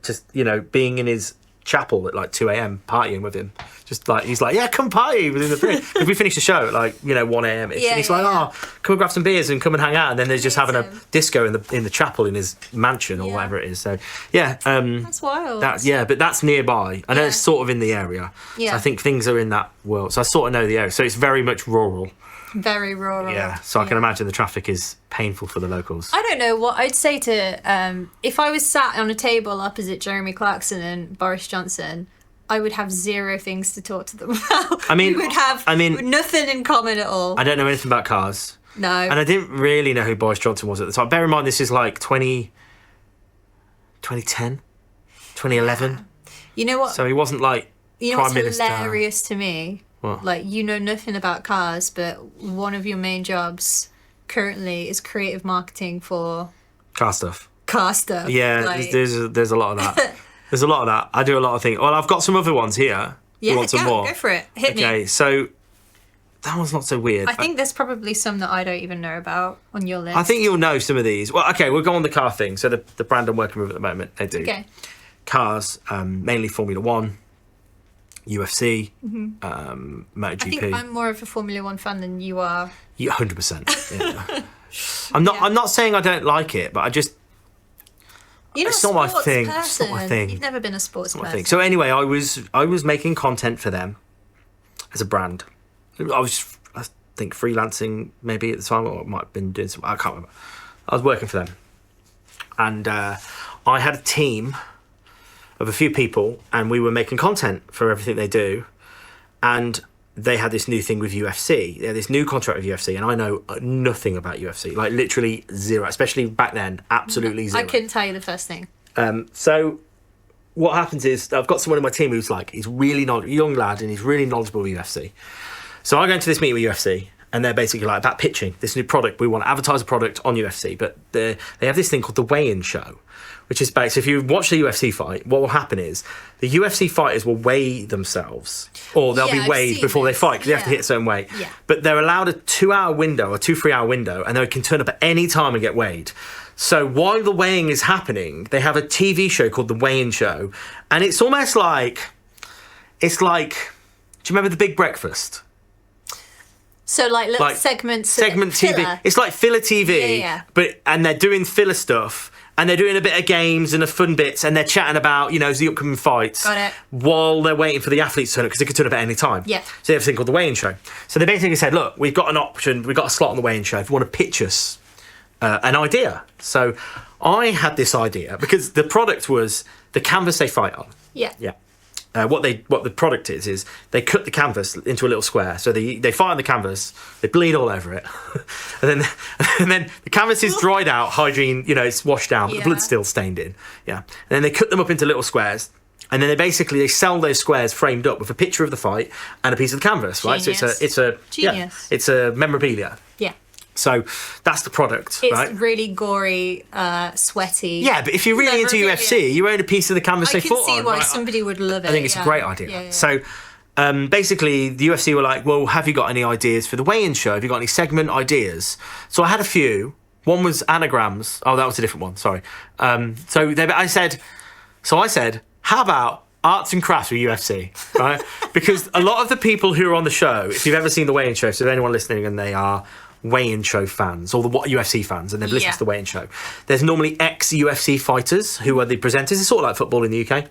just being in his chapel at like 2 a.m. partying with him. Just like he's like, yeah, come party within the thing. Because we finished the show at like 1 a.m. and he's like, oh, come and grab some beers and come and hang out. And then they're just having a disco in the chapel in his mansion or whatever it is. So that's wild. But that's nearby. I know it's sort of in the area. Yeah. So I think things are in that world. So I sort of know the area. So it's very much rural. Very rural. Yeah. So I can imagine the traffic is painful for the locals. I don't know what I'd say to if I was sat on a table opposite Jeremy Clarkson and Boris Johnson, I would have zero things to talk to them about. We would have nothing in common at all. I don't know anything about cars. No. And I didn't really know who Boris Johnson was at the time. Bear in mind, this is like 2010, 2011. You know what? So he wasn't like Prime Minister. What's hilarious to me? What? Like, you know nothing about cars, but one of your main jobs currently is creative marketing for Car stuff. Yeah, like, there's a lot of that. There's a lot of that. I do a lot of things. Well, I've got some other ones here. Yeah, you want some more? Go for it. Hit me. Okay, so that one's not so weird. I think there's probably some that I don't even know about on your list. I think you'll know some of these. Well, okay, we'll go on the car thing. So the brand I'm working with at the moment, they do cars, mainly Formula One, UFC, MotoGP. I think I'm more of a Formula One fan than you are. Yeah, 100%. Yeah. I'm not saying I don't like it, but I just. It's not my thing. It's not my thing. You've never been a sports person. So anyway, I was making content for them as a brand. I think freelancing maybe at the time, or I might have been doing some. I can't remember. I was working for them, and I had a team of a few people, and we were making content for everything they do, and they had this new thing with UFC. They had this new contract with UFC, and I know nothing about UFC, like literally zero, especially back then, absolutely zero. I couldn't tell you the first thing. So what happens is I've got someone in my team who's like, he's really young lad, and he's really knowledgeable with UFC. So I go into this meeting with UFC, and they're basically like about pitching this new product. We want to advertise a product on UFC, but they have this thing called the weigh-in show, which is based. If you watch the UFC fight, what will happen is the UFC fighters will weigh themselves, or they'll be weighed before they fight because they have to hit a certain weight. Yeah. But they're allowed a 2-hour window, a 3-hour window, and they can turn up at any time and get weighed. So while the weighing is happening, they have a TV show called the Weigh-In Show, and it's almost like, do you remember The Big Breakfast? So like little segment TV. Filler. It's like filler TV, and they're doing filler stuff, and they're doing a bit of games and the fun bits, and they're chatting about the upcoming fights. Got it. While they're waiting for the athletes to turn up, because they could turn up at any time. Yeah. So they have a thing called the weigh-in show. So they basically said, look, we've got an option, we've got a slot on the weigh-in show if you want to pitch us an idea. So I had this idea because the product was the canvas they fight on. Yeah. Yeah. What the product is they cut the canvas into a little square. So they fight on the canvas, they bleed all over it, and then the canvas is dried out, hygiene, it's washed down, but the blood's still stained in. Yeah. And then they cut them up into little squares, and then they sell those squares framed up with a picture of the fight and a piece of the canvas, right? Genius. So it's a Genius. It's a memorabilia. Yeah. So that's the product, it's right? really gory, sweaty. Yeah, but if you're really into UFC, you own a piece of the canvas they fought on. I can see why somebody would love it. I think it's a great idea. Yeah. So basically, the UFC were like, well, have you got any ideas for the weigh-in show? Have you got any segment ideas? So I had a few. One was anagrams. Oh, that was a different one. Sorry. I said, how about arts and crafts with UFC, right? Because a lot of the people who are on the show, if you've ever seen the weigh-in show, so if anyone listening and they are weigh-in show fans or the UFC fans and they've listened to the weigh-in show, there's normally ex-UFC fighters who are the presenters. It's sort of like football in the UK.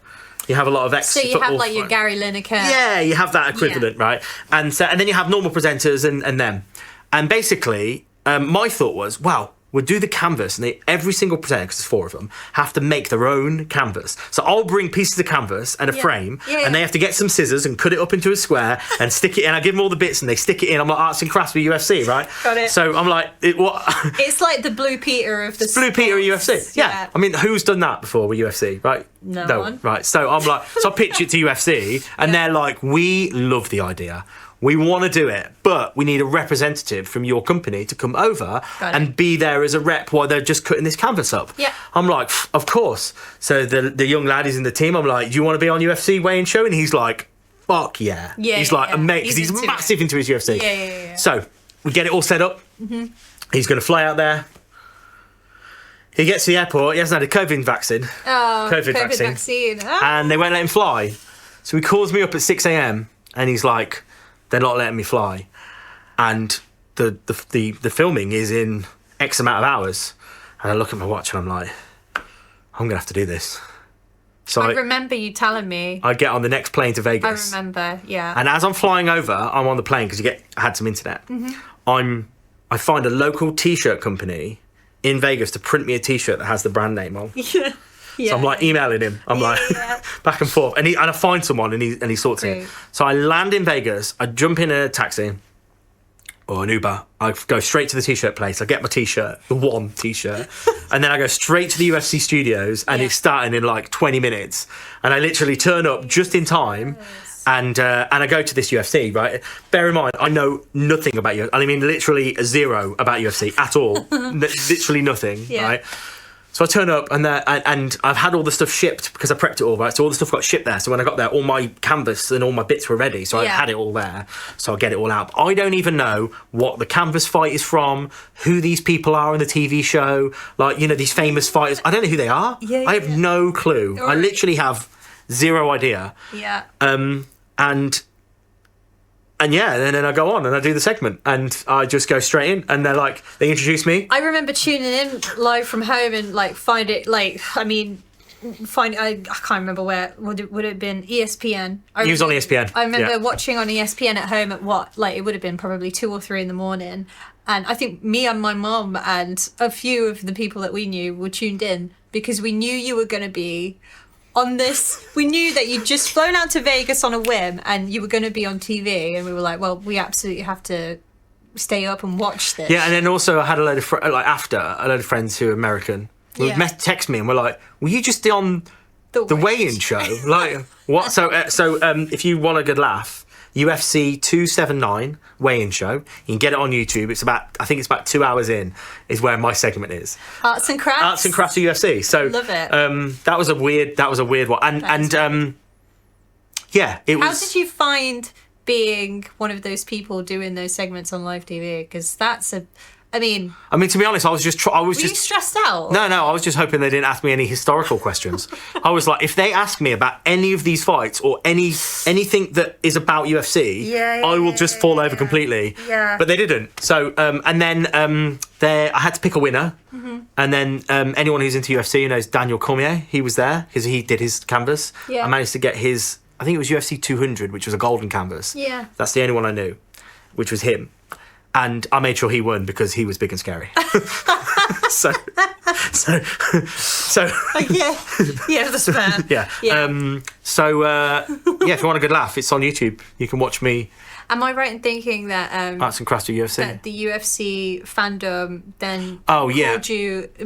You have a lot of ex-football. So you have like your Gary Lineker. Yeah, you have that equivalent, right? And then you have normal presenters and them. And basically, my thought was, wow, would do the canvas, and every single presenter, because there's 4 of them, have to make their own canvas. So I'll bring pieces of canvas and a frame, and they have to get some scissors and cut it up into a square and stick it in. I give them all the bits, and they stick it in. I'm like arts and crafts with UFC, right? Got it. So I'm like, what? It's like the Blue Peter of the Blue Peter of UFC. Yeah. I mean, who's done that before with UFC, right? No one. Right. So I'm like, so I pitch it to UFC, and they're like, we love the idea. We want to do it, but we need a representative from your company to come over and be there as a rep while they're just cutting this canvas up. Yeah. I'm like, of course. So the young lad is in the team. I'm like, do you want to be on UFC weigh-in show? And he's like, fuck yeah. He's like, mate, because he's massive into his UFC. Yeah. So we get it all set up. Mm-hmm. He's going to fly out there. He gets to the airport. He hasn't had a COVID vaccine. Oh, COVID vaccine. Oh. And they won't let him fly. So he calls me up at 6 a.m. and he's like, they're not letting me fly. And the filming is in X amount of hours. And I look at my watch and I'm like, I'm going to have to do this. So I remember you telling me. I get on the next plane to Vegas. I remember, yeah. And as I'm flying over, I'm on the plane because I had some internet. Mm-hmm. I find a local T-shirt company in Vegas to print me a T-shirt that has the brand name on. Yeah. So I'm like emailing him. I'm like back and forth, and I find someone, and he sorts it. So I land in Vegas. I jump in a taxi or an Uber. I go straight to the T-shirt place. I get my T-shirt, the one T-shirt, and then I go straight to the UFC studios, and it's starting in like 20 minutes. And I literally turn up just in time. And I go to this UFC, right? Bear in mind, I know nothing about UFC. I mean, literally 0 about UFC at all. Literally nothing, right? So I turn up and I've had all the stuff shipped because I prepped it all, right? So all the stuff got shipped there. So when I got there, all my canvas and all my bits were ready. So I had it all there. So I get it all out. But I don't even know what the canvas fight is from, who these people are in the TV show, like, you know, these famous fighters. I don't know who they are. I have no clue. I literally have 0 idea. Yeah. And then I go on and I do the segment and I just go straight in and they introduce me. I remember tuning in live from home and I can't remember where, would it have been ESPN? He was on ESPN. I remember watching on ESPN at home at it would have been probably 2 or 3 in the morning. And I think me and my mum and a few of the people that we knew were tuned in because we knew you were going to be on this. We knew that you'd just flown out to Vegas on a whim and you were going to be on TV, and we were like, well, we absolutely have to stay up and watch this. Yeah, and then also I had a load of friends who are American who would text me and were like, were you just on the weigh-in show? Like, what? So if you want a good laugh, UFC 279 weigh-in show. You can get it on YouTube. I think it's about 2 hours in is where my segment is. Arts and crafts. Arts and crafts of UFC. So love it. That was a weird one. And it was. How did you find being one of those people doing those segments on live TV? Because that's I mean, to be honest, were you stressed out? No, I was just hoping they didn't ask me any historical questions. I was like, if they ask me about any of these fights or anything that is about UFC, I will just fall over completely. Yeah. But they didn't. So, and then I had to pick a winner. Mm-hmm. And then anyone who's into UFC knows Daniel Cormier. He was there because he did his canvas. Yeah. I managed to get his, I think it was UFC 200, which was a golden canvas. Yeah. That's the only one I knew, which was him. And I made sure he won because he was big and scary. so yeah, the span. Yeah. If you want a good laugh, it's on YouTube. You can watch me. Am I right in thinking that Arts and Crafts of UFC? That the UFC fandom then gave you a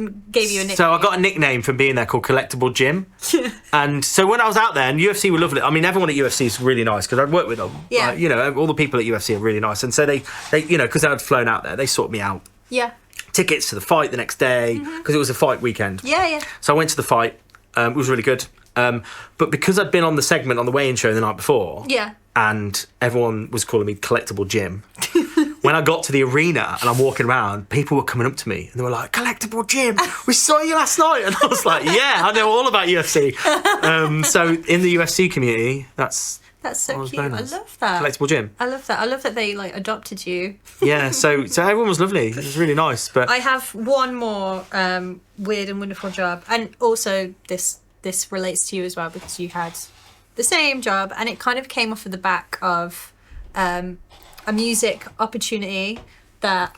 nickname? So I got a nickname from being there called Collectible Jim. And so when I was out there, and UFC were lovely. I mean, everyone at UFC is really nice because I'd worked with them. Yeah. All the people at UFC are really nice. And so they because I'd flown out there, they sorted me out. Yeah. Tickets to the fight the next day because it was a fight weekend. Yeah. So I went to the fight. It was really good. But because I'd been on the segment on the weigh-in show the night before, and everyone was calling me Collectible Jim, when I got to the arena and I'm walking around, people were coming up to me and they were like, Collectible Jim, we saw you last night. And I was like, yeah, I know all about UFC. So in the UFC community, that's so cute. I love that. Collectible Jim. I love that. I love that they adopted you. Yeah, so everyone was lovely. It was really nice. But I have one more weird and wonderful job, and also this relates to you as well because you had the same job, and it kind of came off of the back of a music opportunity that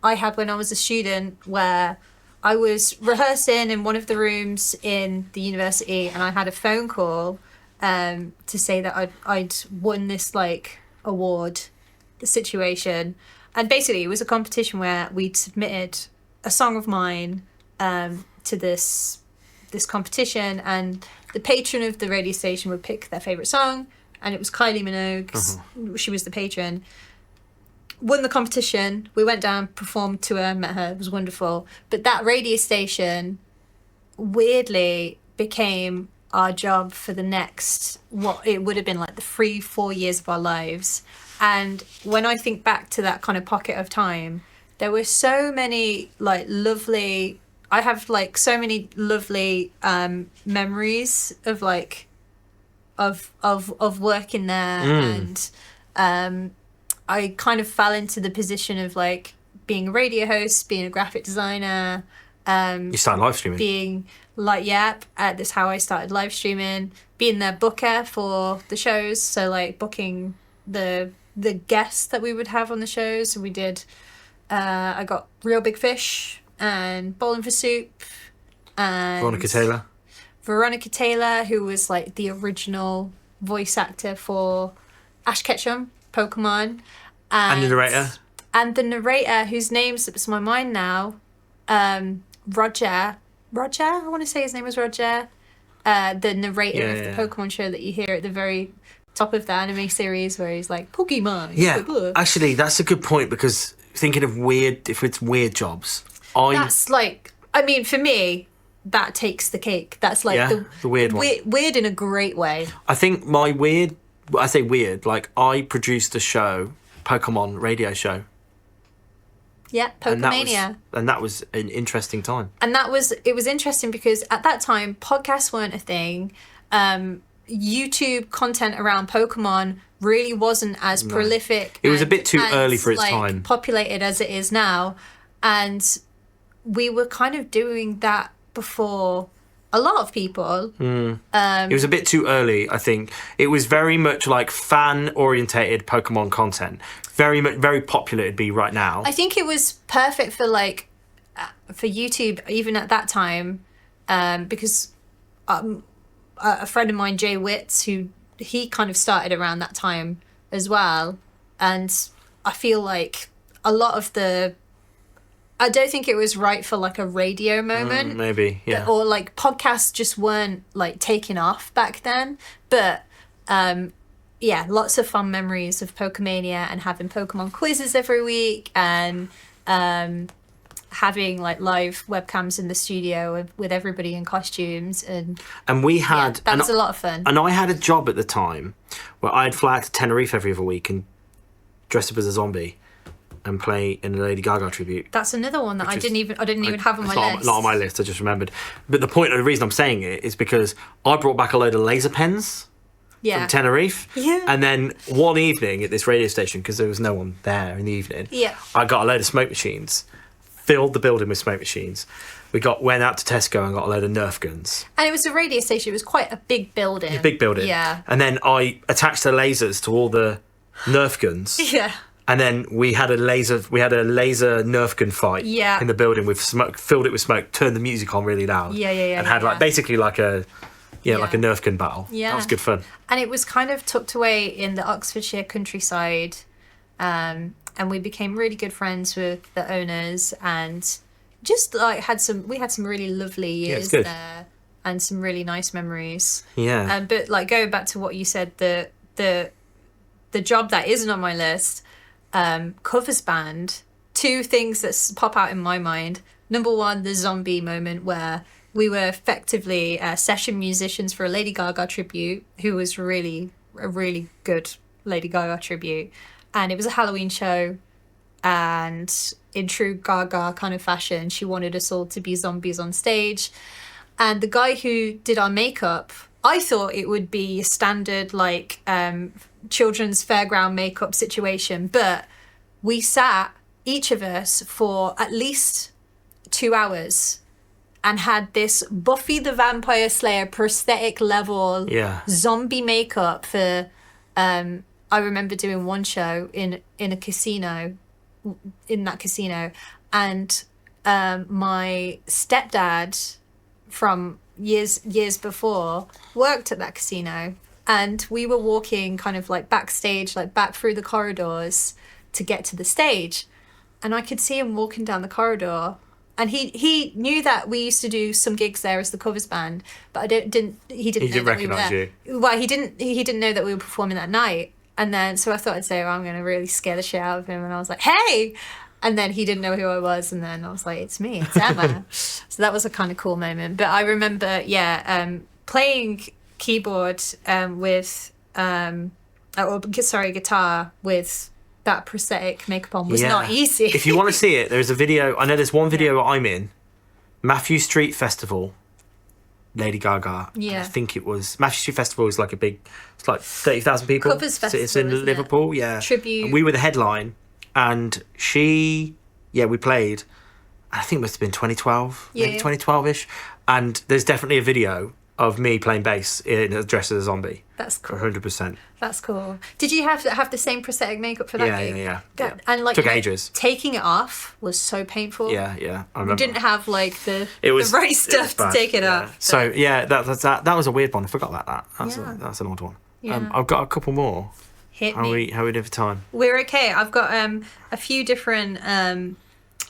I had when I was a student where I was rehearsing in one of the rooms in the university, and I had a phone call to say that I'd won this like award situation. And basically it was a competition where we'd submitted a song of mine to this competition, and the patron of the radio station would pick their favourite song, and it was Kylie Minogue. She was the patron. Won the competition. We went down, performed to her, met her. It was wonderful. But that radio station weirdly became our job for the next, what it would have been like the 3-4 years of our lives. And when I think back to that kind of pocket of time, there were so many like lovely, I have like so many lovely memories of like of working there. And I kind of fell into the position of like being a radio host, being a graphic designer. You started live streaming. Being like, that's how I started live streaming. Being their booker for the shows, so like booking the guests that we would have on the shows. So we did. I got Real Big Fish and Bowling for Soup and Veronica Taylor, who was like the original voice actor for Ash Ketchum, Pokemon, and the narrator, whose name slips my mind now. Roger, I want to say his name was Roger. The narrator of the Pokemon show that you hear at the very top of the anime series, where he's like Pokemon. Yeah, actually, that's a good point, because thinking of if it's weird jobs, that's like, I mean, for me, that takes the cake. That's like the weird one. Weird in a great way. I think my weird, I say weird, like I produced a show, Pokemon radio show. Yeah, Pokemania. And that was an interesting time. And it was interesting because at that time, podcasts weren't a thing. YouTube content around Pokemon really wasn't as prolific. It was a bit too early for its time. Populated as it is now. And we were kind of doing that before a lot of people. It was a bit too early, I think. It was very much like fan-orientated Pokemon content. Very popular it'd be right now. I think it was perfect for like for YouTube even at that time, because a friend of mine, Jay Witts, he kind of started around that time as well, and I feel like a lot of I don't think it was right for like a radio moment. Maybe, yeah. Or like podcasts just weren't like taking off back then. But lots of fun memories of Pokemania and having Pokemon quizzes every week, and having like live webcams in the studio with everybody in costumes, and we had that was a lot of fun. And I had a job at the time where I'd fly out to Tenerife every other week and dress up as a zombie and play in a Lady Gaga tribute. That's another one that I didn't even have on my list. Not on my list, I just remembered. But the reason I'm saying it is because I brought back a load of laser pens from Tenerife. Yeah. And then one evening at this radio station, because there was no one there in the evening, I got a load of smoke machines, filled the building with smoke machines. Went out to Tesco and got a load of Nerf guns. And it was a radio station. It was quite a big building. Yeah. And then I attached the lasers to all the Nerf guns. Yeah. And then we had a laser Nerf gun fight in the building with smoke, filled it with smoke, turned the music on really loud. And had basically like a Nerf gun battle. Yeah. That was good fun. And it was kind of tucked away in the Oxfordshire countryside. And we became really good friends with the owners, and just like we had some really lovely years there, and some really nice memories. Yeah. But like going back to what you said, the job that isn't on my list, covers band, two things that pop out in my mind. Number one, the zombie moment where we were effectively session musicians for a Lady Gaga tribute, who was really a really good Lady Gaga tribute. And it was a Halloween show, and in true Gaga kind of fashion, she wanted us all to be zombies on stage. And the guy who did our makeup, I thought it would be a standard like children's fairground makeup situation, but we sat, each of us, for at least 2 hours and had this Buffy the Vampire Slayer prosthetic level zombie makeup for I remember doing one show in a casino in that casino, and my stepdad from years before worked at that casino, and we were walking kind of like backstage, like back through the corridors to get to the stage, and I could see him walking down the corridor. And he knew that we used to do some gigs there as the covers band, but he didn't recognise you. Well, he didn't know that we were performing that night. And then so I thought I'd say, I'm going to really scare the shit out of him, and I was like, hey. And then he didn't know who I was, and then I was like, it's me, it's Emma. So that was a kind of cool moment. But I remember playing keyboard with guitar with that prosthetic makeup on was not easy. If you want to see it, there's a video. I know there's one video I'm in, Matthew Street Festival, Lady Gaga. Yeah. I think it was Matthew Street Festival is like it's like 30,000 people. Covers Festival, it's in Liverpool. Yeah. Tribute. And we were the headline, and we played. I think it must have been 2012, maybe 2012ish. And there's definitely a video of me playing bass dressed as a zombie. That's cool. 100%. That's cool. Did you have the same prosthetic makeup for that gig? Yeah. And like took ages. Taking it off was so painful. Yeah. I remember. You didn't have like the the right stuff to take it off. So that was a weird one. I forgot about that. That's an odd one. Yeah. I've got a couple more. Hit me. How are we doing for time? We're okay. I've got a few different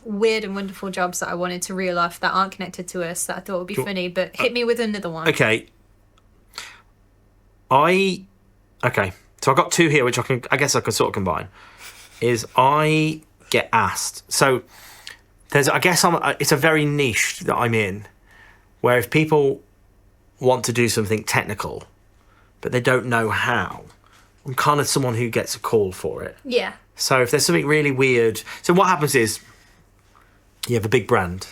weird and wonderful jobs that I wanted to reel off that aren't connected to us that I thought would be funny, but hit me with another one. Okay. So I've got two here, which I guess I can sort of combine. Is I get asked. So it's a very niche that I'm in, where if people want to do something technical, but they don't know how, I'm kind of someone who gets a call for it. Yeah. So if there's something really weird, so what happens is you have a big brand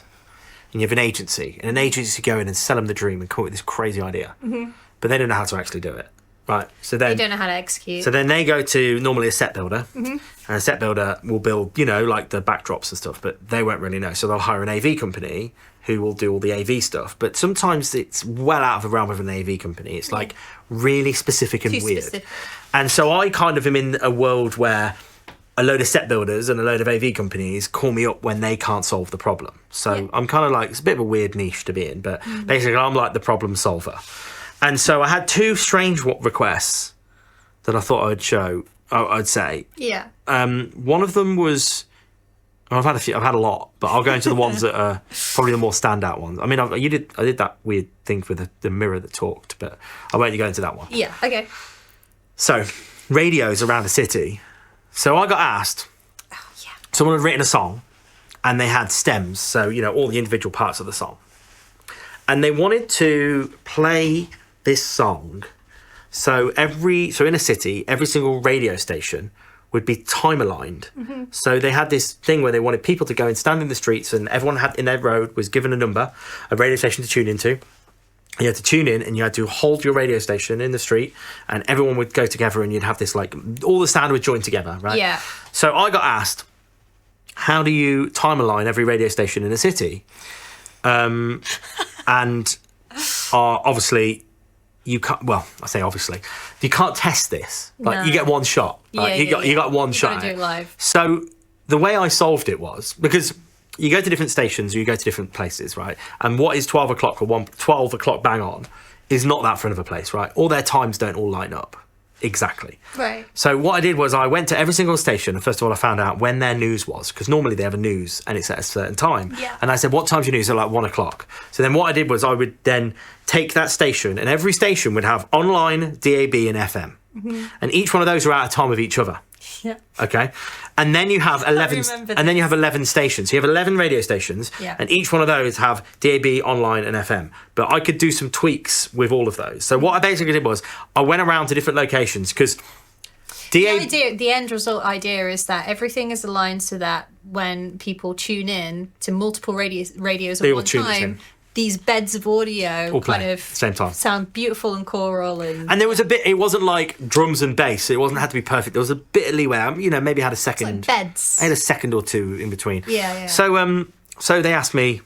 and you have an agency, and an agency go in and sell them the dream and come up with this crazy idea, but they don't know how to actually do it. Right, so then they don't know how to execute. So then they go to normally a set builder, and a set builder will build, like the backdrops and stuff, but they won't really know. So they'll hire an AV company who will do all the AV stuff. But sometimes it's well out of the realm of an AV company. It's like really specific and weird. Specific. And so I kind of am in a world where a load of set builders and a load of AV companies call me up when they can't solve the problem. So I'm kind of like, it's a bit of a weird niche to be in, but basically I'm like the problem solver. And so I had two strange requests that I thought I'd say. Yeah. One of them was, I've had a lot, but I'll go into the ones that are probably the more standout ones. I mean, I did that weird thing with the mirror that talked, but I won't go into that one. Yeah, okay. So, radios around the city. So I got asked, someone had written a song, and they had stems, so, all the individual parts of the song. And they wanted to play this song. So in a city, every single radio station would be time aligned. So they had this thing where they wanted people to go and stand in the streets, and everyone had in their road was given a number, a radio station to tune into. You had to tune in, and you had to hold your radio station in the street, and everyone would go together, and you'd have this all the sound would join together, right? Yeah. So I got asked, how do you time align every radio station in a city? And obviously, you can't. Well, I say obviously, you can't test this. Like you get one shot. Like, you got one shot. You gotta do it live. So the way I solved it was because you go to different stations, you go to different places, right? And what is 12 o'clock for 12 o'clock bang on is not that front of a place, right? All their times don't all line up exactly. Right. So what I did was I went to every single station, and first of all I found out when their news was, because normally they have a news and it's at a certain time. Yeah. And I said, what time's your news? They're like 1 o'clock. So then what I did was I would then take that station, and every station would have online, DAB and FM. And each one of those are at a time of each other. Yeah. Okay. And then you have 11 stations. So you have 11 radio stations, and each one of those have DAB, online and FM. But I could do some tweaks with all of those. So what I basically did was I went around to different locations because the end result idea is that everything is aligned so that when people tune in to multiple radios at one time, these beds of audio all play kind of same time. Sound beautiful and choral, and there was a bit. It wasn't like drums and bass. It wasn't had to be perfect. There was a bit of leeway. Maybe I had a second. It's like beds. I had a second or two in between. Yeah. So they asked me,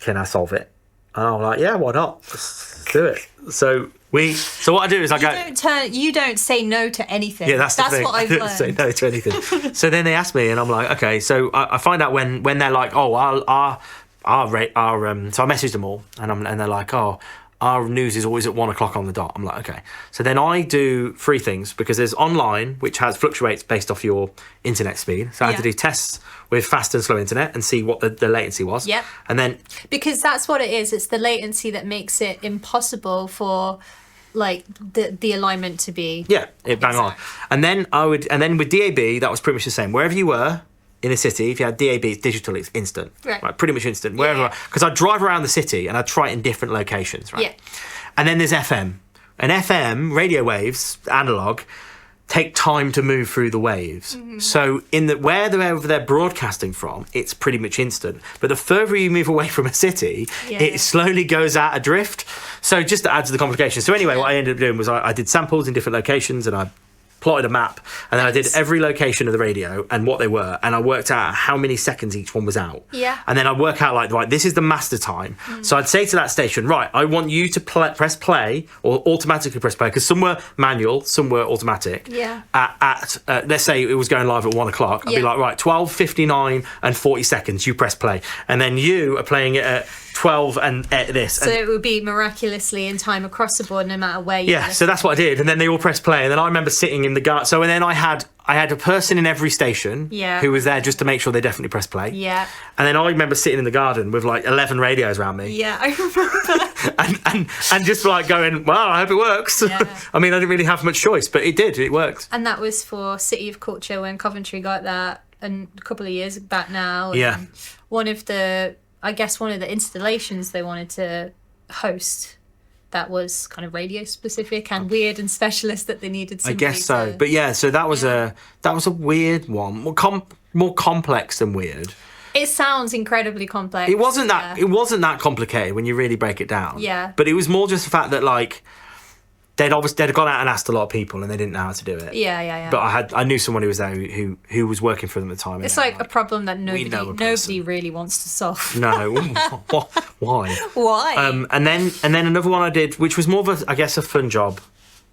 "Can I solve it?" And I'm like, "Yeah, why not? Let's do it." So So what I do is I go. You don't say no to anything. Yeah, that's the thing. What I've I learned. don't say no to anything. So then they ask me, and I'm like, okay. So I find out when they're like, oh, so I message them all, and they're like, oh, our news is always at 1 o'clock on the dot. I'm like, okay. So then I do 3 things, because there's online, which fluctuates based off your internet speed. So I had to do tests with fast and slow internet and see what the latency was. Yep. And then because that's what it is. It's the latency that makes it impossible for like the alignment to be. Yeah, it bang on. And then with DAB, that was pretty much the same. Wherever you were in a city, if you had DAB, it's digital, it's instant. Right. Pretty much instant. Wherever, because I'd drive around the city and I'd try it in different locations, right? Yeah. And then there's FM. And FM, radio waves, analog, take time to move through the waves. Mm-hmm. So wherever they're broadcasting from, it's pretty much instant. But the further you move away from a city, it slowly goes out adrift. So just to add to the complication. So anyway, what I ended up doing was I did samples in different locations, and I plotted a map, and then I did every location of the radio and what they were, and I worked out how many seconds each one was out. Yeah. And then I'd work out like, right, this is the master time. So I'd say to that station, right, I want you to press play or automatically press play, because some were manual, some were automatic. Yeah. At let's say it was going live at 1 o'clock. I'd be like, right, 12:59 and 40 seconds, you press play, and then you are playing it at 12 and this. So it would be miraculously in time across the board, no matter where you. Yeah, so that's what I did, and then they all pressed play, and then I remember sitting in the garden. So and then I had a person in every station who was there just to make sure they definitely pressed play. Yeah. And then I remember sitting in the garden with like 11 radios around me. Yeah, I remember. and just like going, well, I hope it works. Yeah. I mean, I didn't really have much choice, but it did. It worked. And that was for City of Culture when Coventry got that, and a couple of years back now. Yeah. One of the installations they wanted to host that was kind of radio specific and weird and specialist that they needed somebody I guess so. But yeah, so that was a weird one. More complex than weird. It sounds incredibly complex. It wasn't that complicated when you really break it down. Yeah. But it was more just the fact that like they'd gone out and asked a lot of people and they didn't know how to do it. Yeah. But I knew someone who was there who was working for them at the time. It's like a problem that nobody really wants to solve. No, why? Why? And then another one I did, which was more of a fun job,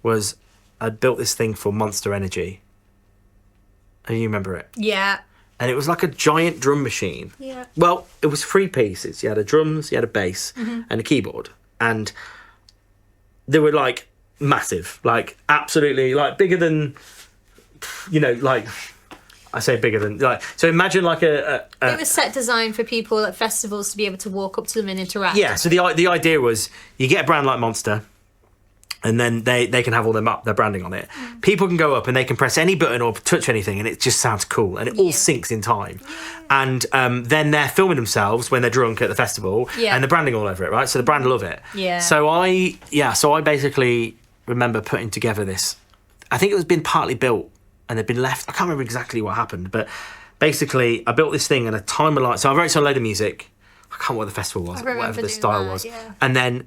was I built this thing for Monster Energy. And you remember it? Yeah. And it was like a giant drum machine. Yeah. Well, it was 3 pieces. You had a drums, you had a bass, and a keyboard, and they were like massive, like absolutely, like bigger than, like I say bigger than, like, so imagine like it was set designed for people at festivals to be able to walk up to them and interact. Yeah, so the idea was you get a brand like Monster, and then they can have all their branding on it. People can go up and they can press any button or touch anything, and it just sounds cool, and it all syncs in time. And then they're filming themselves when they're drunk at the festival, and the branding all over it, right? So the brand love it. Yeah. So I basically remember putting together this. I think it was been partly built and they'd been left. I can't remember exactly what happened, but basically I built this thing and a timer light. So I wrote some load of music. I can't remember what the festival was, whatever the style was. Yeah. And then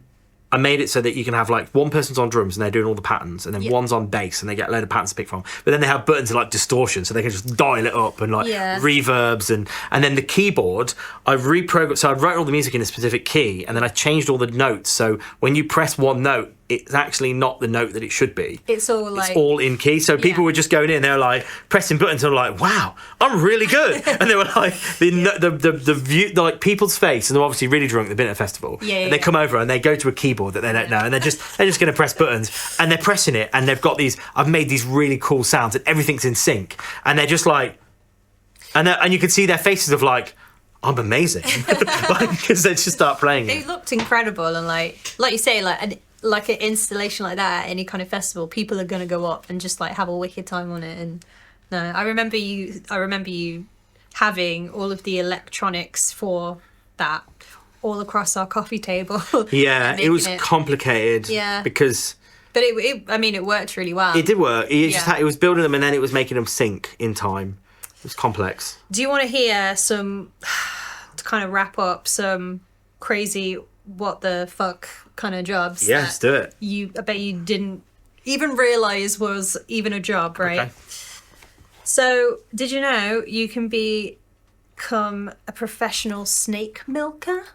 I made it so that you can have like one person's on drums and they're doing all the patterns, and then one's on bass and they get a load of patterns to pick from. But then they have buttons like distortion, so they can just dial it up, and like reverbs, and then the keyboard I reprogrammed. So I wrote all the music in a specific key, and then I changed all the notes. So when you press one note, it's actually not the note that it should be. It's all in key. So people were just going in, they were like pressing buttons, and I'm like, wow, I'm really good. And they were like, the view, like people's face, and they're obviously really drunk, they've been at a festival. And they come over and they go to a keyboard that they don't know, and they're just going to press buttons, and they're pressing it, and they've got these, I've made these really cool sounds, and everything's in sync. And they're just like, and you can see their faces of like, I'm amazing. Because they just start playing it. It looked incredible, and like you say, like an installation like that at any kind of festival, people are going to go up and just like have a wicked time on it. And no, I remember you having all of the electronics for that all across our coffee table. Yeah, it was complicated. Yeah, because but it worked really well. It did work. It was building them, and then it was making them sync in time. It was complex. Do you want to hear some, to kind of wrap up, some crazy what the fuck kind of jobs? Yeah, let's do it. I bet you didn't even realise was even a job, right? Okay. So, did you know you can become a professional snake milker?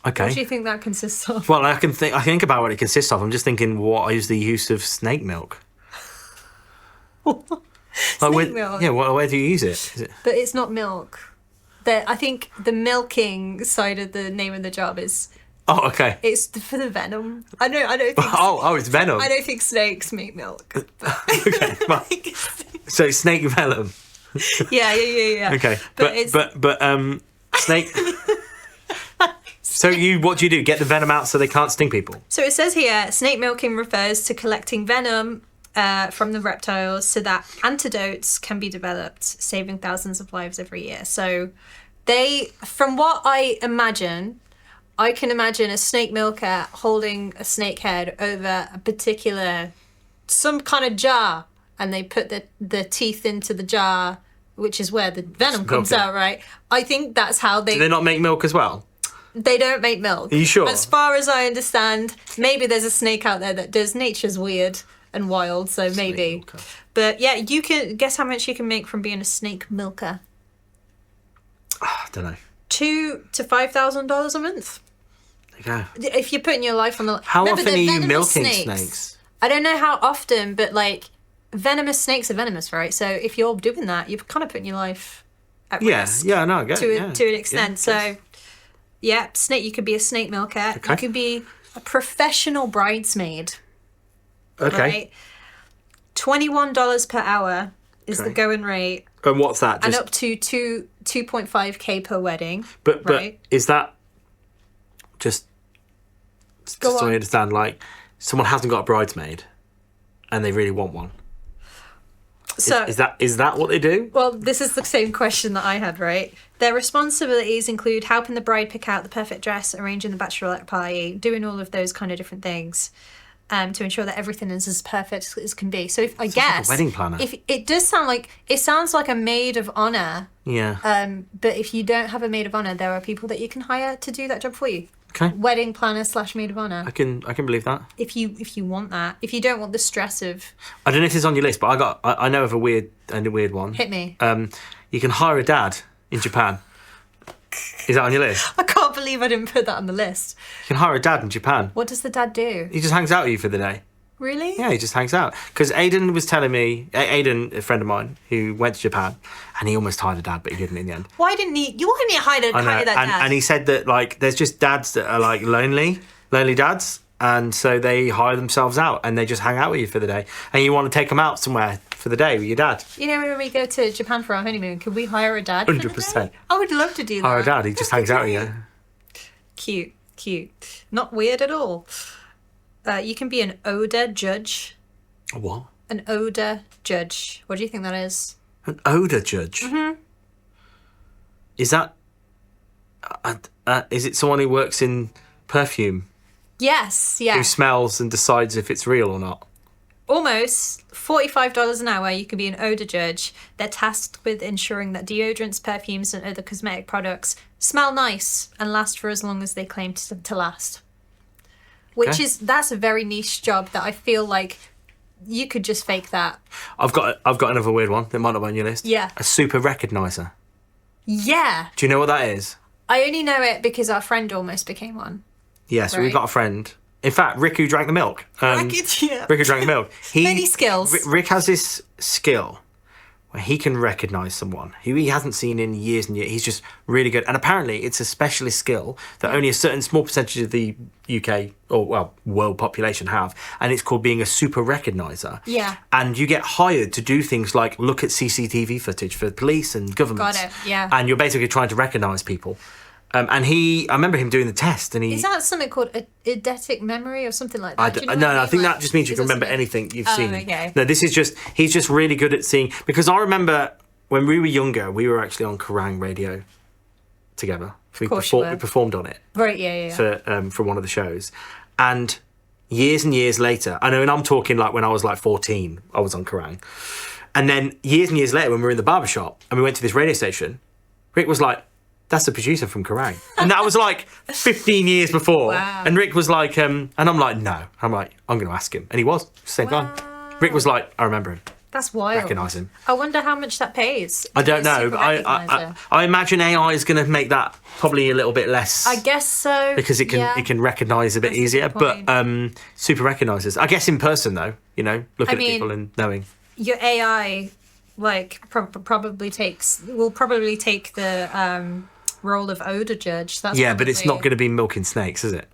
Okay. What do you think that consists of? Well, I think about what it consists of. I'm just thinking, what is the use of snake milk? Snake milk. Yeah, where do you use it? Is it? But it's not milk. I think the milking side of the name of the job is. Oh, okay. It's for the venom. I don't think. It's venom. I don't think snakes make milk. Okay. Well, so snake venom. Yeah. Okay. But snake. So what do you do? Get the venom out so they can't sting people? So it says here, snake milking refers to collecting venom from the reptiles so that antidotes can be developed, saving thousands of lives every year. So from what I can imagine a snake milker holding a snake head over a particular, some kind of jar, and they put the teeth into the jar, which is where the venom comes out, right? I think that's how they... Do they not make milk as well? They don't make milk. Are you sure? As far as I understand, maybe there's a snake out there that does. Nature's weird and wild, so maybe. But yeah, you can guess how much you can make from being a snake milker. I don't know. $2,000 to $5,000 a month. There you go. If you're putting your life on the... How Remember, often are they're you venomous milking snakes? I don't know how often, but like venomous snakes are venomous, right? So if you're doing that, you're kind of putting your life at risk. Yeah, no, I get it. To an extent. So yeah, snake. You could be a snake milker. Okay. You could be a professional bridesmaid. Okay. Right? $21 per hour is the going rate. And what's that? And up to 2.5k per wedding. But right? Is that just Go so on. I understand, like someone hasn't got a bridesmaid and they really want one? So Is that what they do? well, this is the same question that I had, right? Their responsibilities include helping the bride pick out the perfect dress, arranging the bachelorette party, doing all of those kind of different things, to ensure that everything is as perfect as can be. So if I guess like a wedding planner. if it does sounds like a maid of honor. Yeah. But if you don't have a maid of honor, there are people that you can hire to do that job for you. Okay. Wedding planner / maid of honor. I can believe that. If you want that, if you don't want the stress of I don't know if this is on your list, but I know of a weird one. hit me. You can hire a dad in Japan. Is that on your list? I can't believe I didn't put that on the list. You can hire a dad in Japan. What does the dad do? He just hangs out with you for the day. Really? Yeah, he just hangs out. Because Aidan was telling me, a friend of mine who went to Japan, and he almost hired a dad, but he didn't in the end. Why didn't you hire that dad? And he said that like there's just dads that are like lonely dads, and so they hire themselves out and they just hang out with you for the day. And you want to take them out somewhere for the day with your dad. You know, when we go to Japan for our honeymoon, could we hire a dad? 100%. I would love to do that. Hire a dad, he just hangs out with you. Cute. Not weird at all. You can be an odor judge. A what? An odor judge. What do you think that is? An odour judge? Mm-hmm. Is that... is it someone who works in perfume? Yes, yeah. Who smells and decides if it's real or not? Almost $45 an hour, you can be an odor judge. They're tasked with ensuring that deodorants, perfumes, and other cosmetic products smell nice and last for as long as they claim to last. Which that's a very niche job that I feel like you could just fake that. I've got another weird one that might not be on your list. Yeah. A super recogniser. Yeah. Do you know what that is? I only know it because our friend almost became one. Yeah, so we've got a friend. In fact, Rick who drank the milk. Rick who drank the milk. Many skills. Rick has this skill where he can recognise someone who he hasn't seen in years and years. He's just really good. And apparently it's a specialist skill that only a certain small percentage of the UK or, well, world population have. And it's called being a super recogniser. Yeah. And you get hired to do things like look at CCTV footage for police and governments. Got it, yeah. And you're basically trying to recognise people. And I remember him doing the test, and Is that something called eidetic memory or something like that? I think that just means you can remember anything you've seen. Okay. No, he's just really good at seeing, because I remember when we were younger, we were actually on Kerrang radio together. We performed on it. Right, yeah. For one of the shows. And years and years later, I know, and I'm talking like when I was like 14, I was on Kerrang. And then years and years later, when we were in the barbershop and we went to this radio station, Rick was like, that's the producer from Kerrang. And that was like 15 years before. Wow. And Rick was like, and I'm like, no. I'm like, I'm going to ask him. And he was, same time. Rick was like, I remember him. That's wild. recognise him. I wonder how much that pays. I don't know. But I imagine AI is going to make that probably a little bit less. I guess so. Because it can recognise a bit easier. But super recognises. I guess in person though, looking at people and knowing. Your AI, like, probably will take the role of odor judge. That's but it's not going to be milking snakes, is it?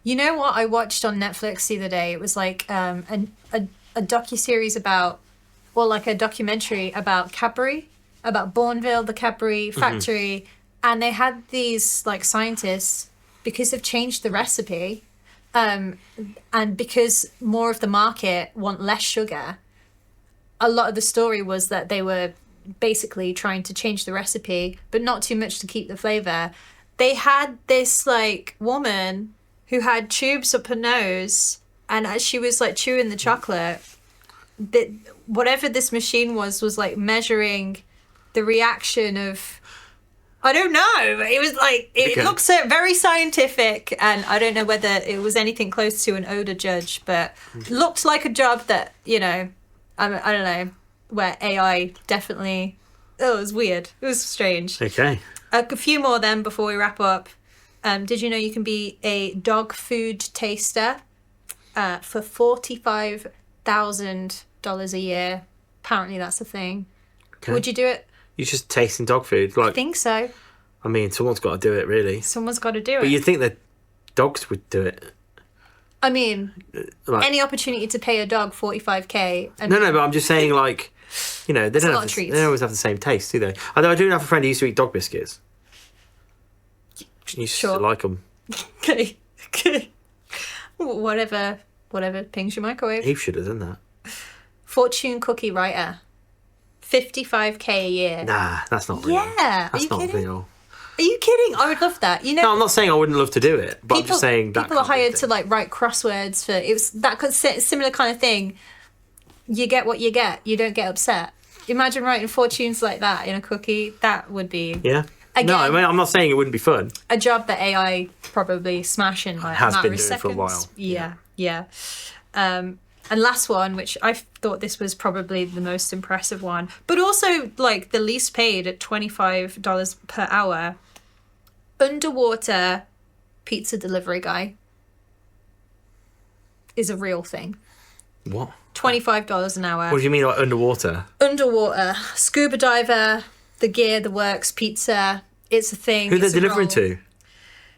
You know what I watched on Netflix the other day? It was like a docuseries about, well, like a documentary about Cadbury, about Bourneville, the Cadbury factory, and they had these like scientists, because they've changed the recipe, and because more of the market want less sugar. A lot of the story was that they were basically trying to change the recipe, but not too much to keep the flavor. They had this like woman who had tubes up her nose, and as she was like chewing the chocolate, that whatever this machine was like measuring the reaction of, I don't know. It was like, it looks very scientific, and I don't know whether it was anything close to an odor judge, but looked like a job that, I don't know, where AI definitely... Oh, it was weird. It was strange. Okay. A few more then before we wrap up. Did you know you can be a dog food taster for $45,000 a year? Apparently that's a thing. Okay. Would you do it? You're just tasting dog food? I think so. I mean, someone's got to do it, really. Someone's got to do it. But you'd think that dogs would do it. I mean, any opportunity to pay a dog $45K. No, but I'm just saying, like, they don't always have the same taste, do they? Although I do have a friend who used to eat dog biscuits. You used to like them. Okay. Whatever pings your microwave. He should have done that. Fortune cookie writer. $55K a year. Nah, that's not real. Yeah. That's not real. Are you kidding? I would love that. No, I'm not saying I wouldn't love to do it, but I'm just saying that people are hired to like write crosswords for it. Was that similar kind of thing. You get what you get. You don't get upset. Imagine writing fortunes like that in a cookie. That would be Again, no, I mean, I'm not saying it wouldn't be fun. A job that AI probably smash in like has a matter been of doing seconds. for a while. Yeah. And last one, which I thought this was probably the most impressive one, but also like the least paid at $25 per hour. Underwater pizza delivery guy is a real thing. What? $25 an hour. What do you mean, like underwater? Underwater. Scuba diver, the gear, the works, pizza. It's a thing. Who they're delivering to?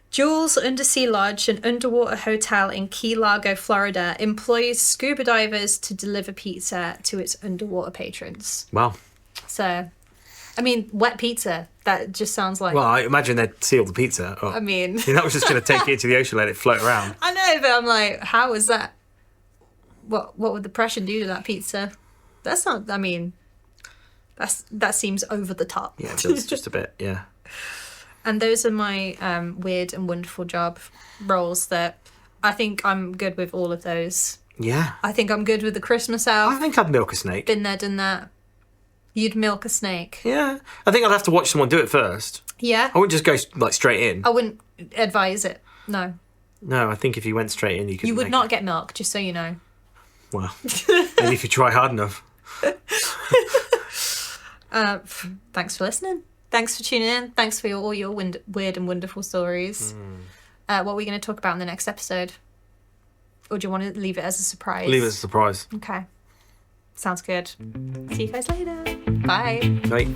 Jules Undersea Lodge, an underwater hotel in Key Largo, Florida, employs scuba divers to deliver pizza to its underwater patrons. Wow. So, I mean, wet pizza. That just sounds like... Well, I imagine they'd seal the pizza. Or, I mean... that was just going to take it into the ocean, let it float around. I know, but I'm like, how is that... What would the pressure do to that pizza? That's not... I mean, that seems over the top. Yeah, it does, just a bit, yeah. And those are my weird and wonderful job roles that I think I'm good with all of those. Yeah. I think I'm good with the Christmas elf. I think I'd milk a snake. Been there, done that. You'd milk a snake. Yeah. I think I'd have to watch someone do it first. Yeah. I wouldn't just go like straight in. I wouldn't advise it. No. No, I think if you went straight in, you could. You would not get milk, just so you know. Well, maybe if you try hard enough. Thanks for listening. Thanks for tuning in. Thanks for all your weird and wonderful stories. What are we going to talk about in the next episode? Or do you want to leave it as a surprise? Leave it as a surprise. Okay. Sounds good. See you guys later. Bye. Bye.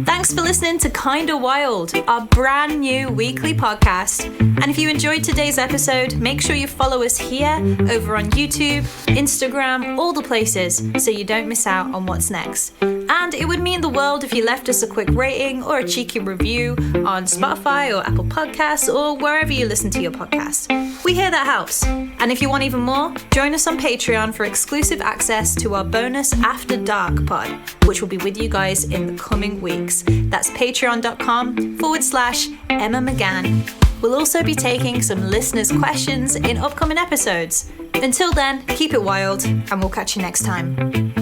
Thanks for listening to Kinda Wild, our brand new weekly podcast. And if you enjoyed today's episode, make sure you follow us here, over on YouTube, Instagram, all the places, so you don't miss out on what's next. And it would mean the world if you left us a quick rating or a cheeky review on Spotify or Apple Podcasts or wherever you listen to your podcast. We hear that helps. And if you want even more, join us on Patreon for exclusive access to our bonus After Dark pod, which will be with you guys in the coming weeks. That's patreon.com/Emma McGann. We'll also be taking some listeners' questions in upcoming episodes. Until then, keep it wild, and we'll catch you next time.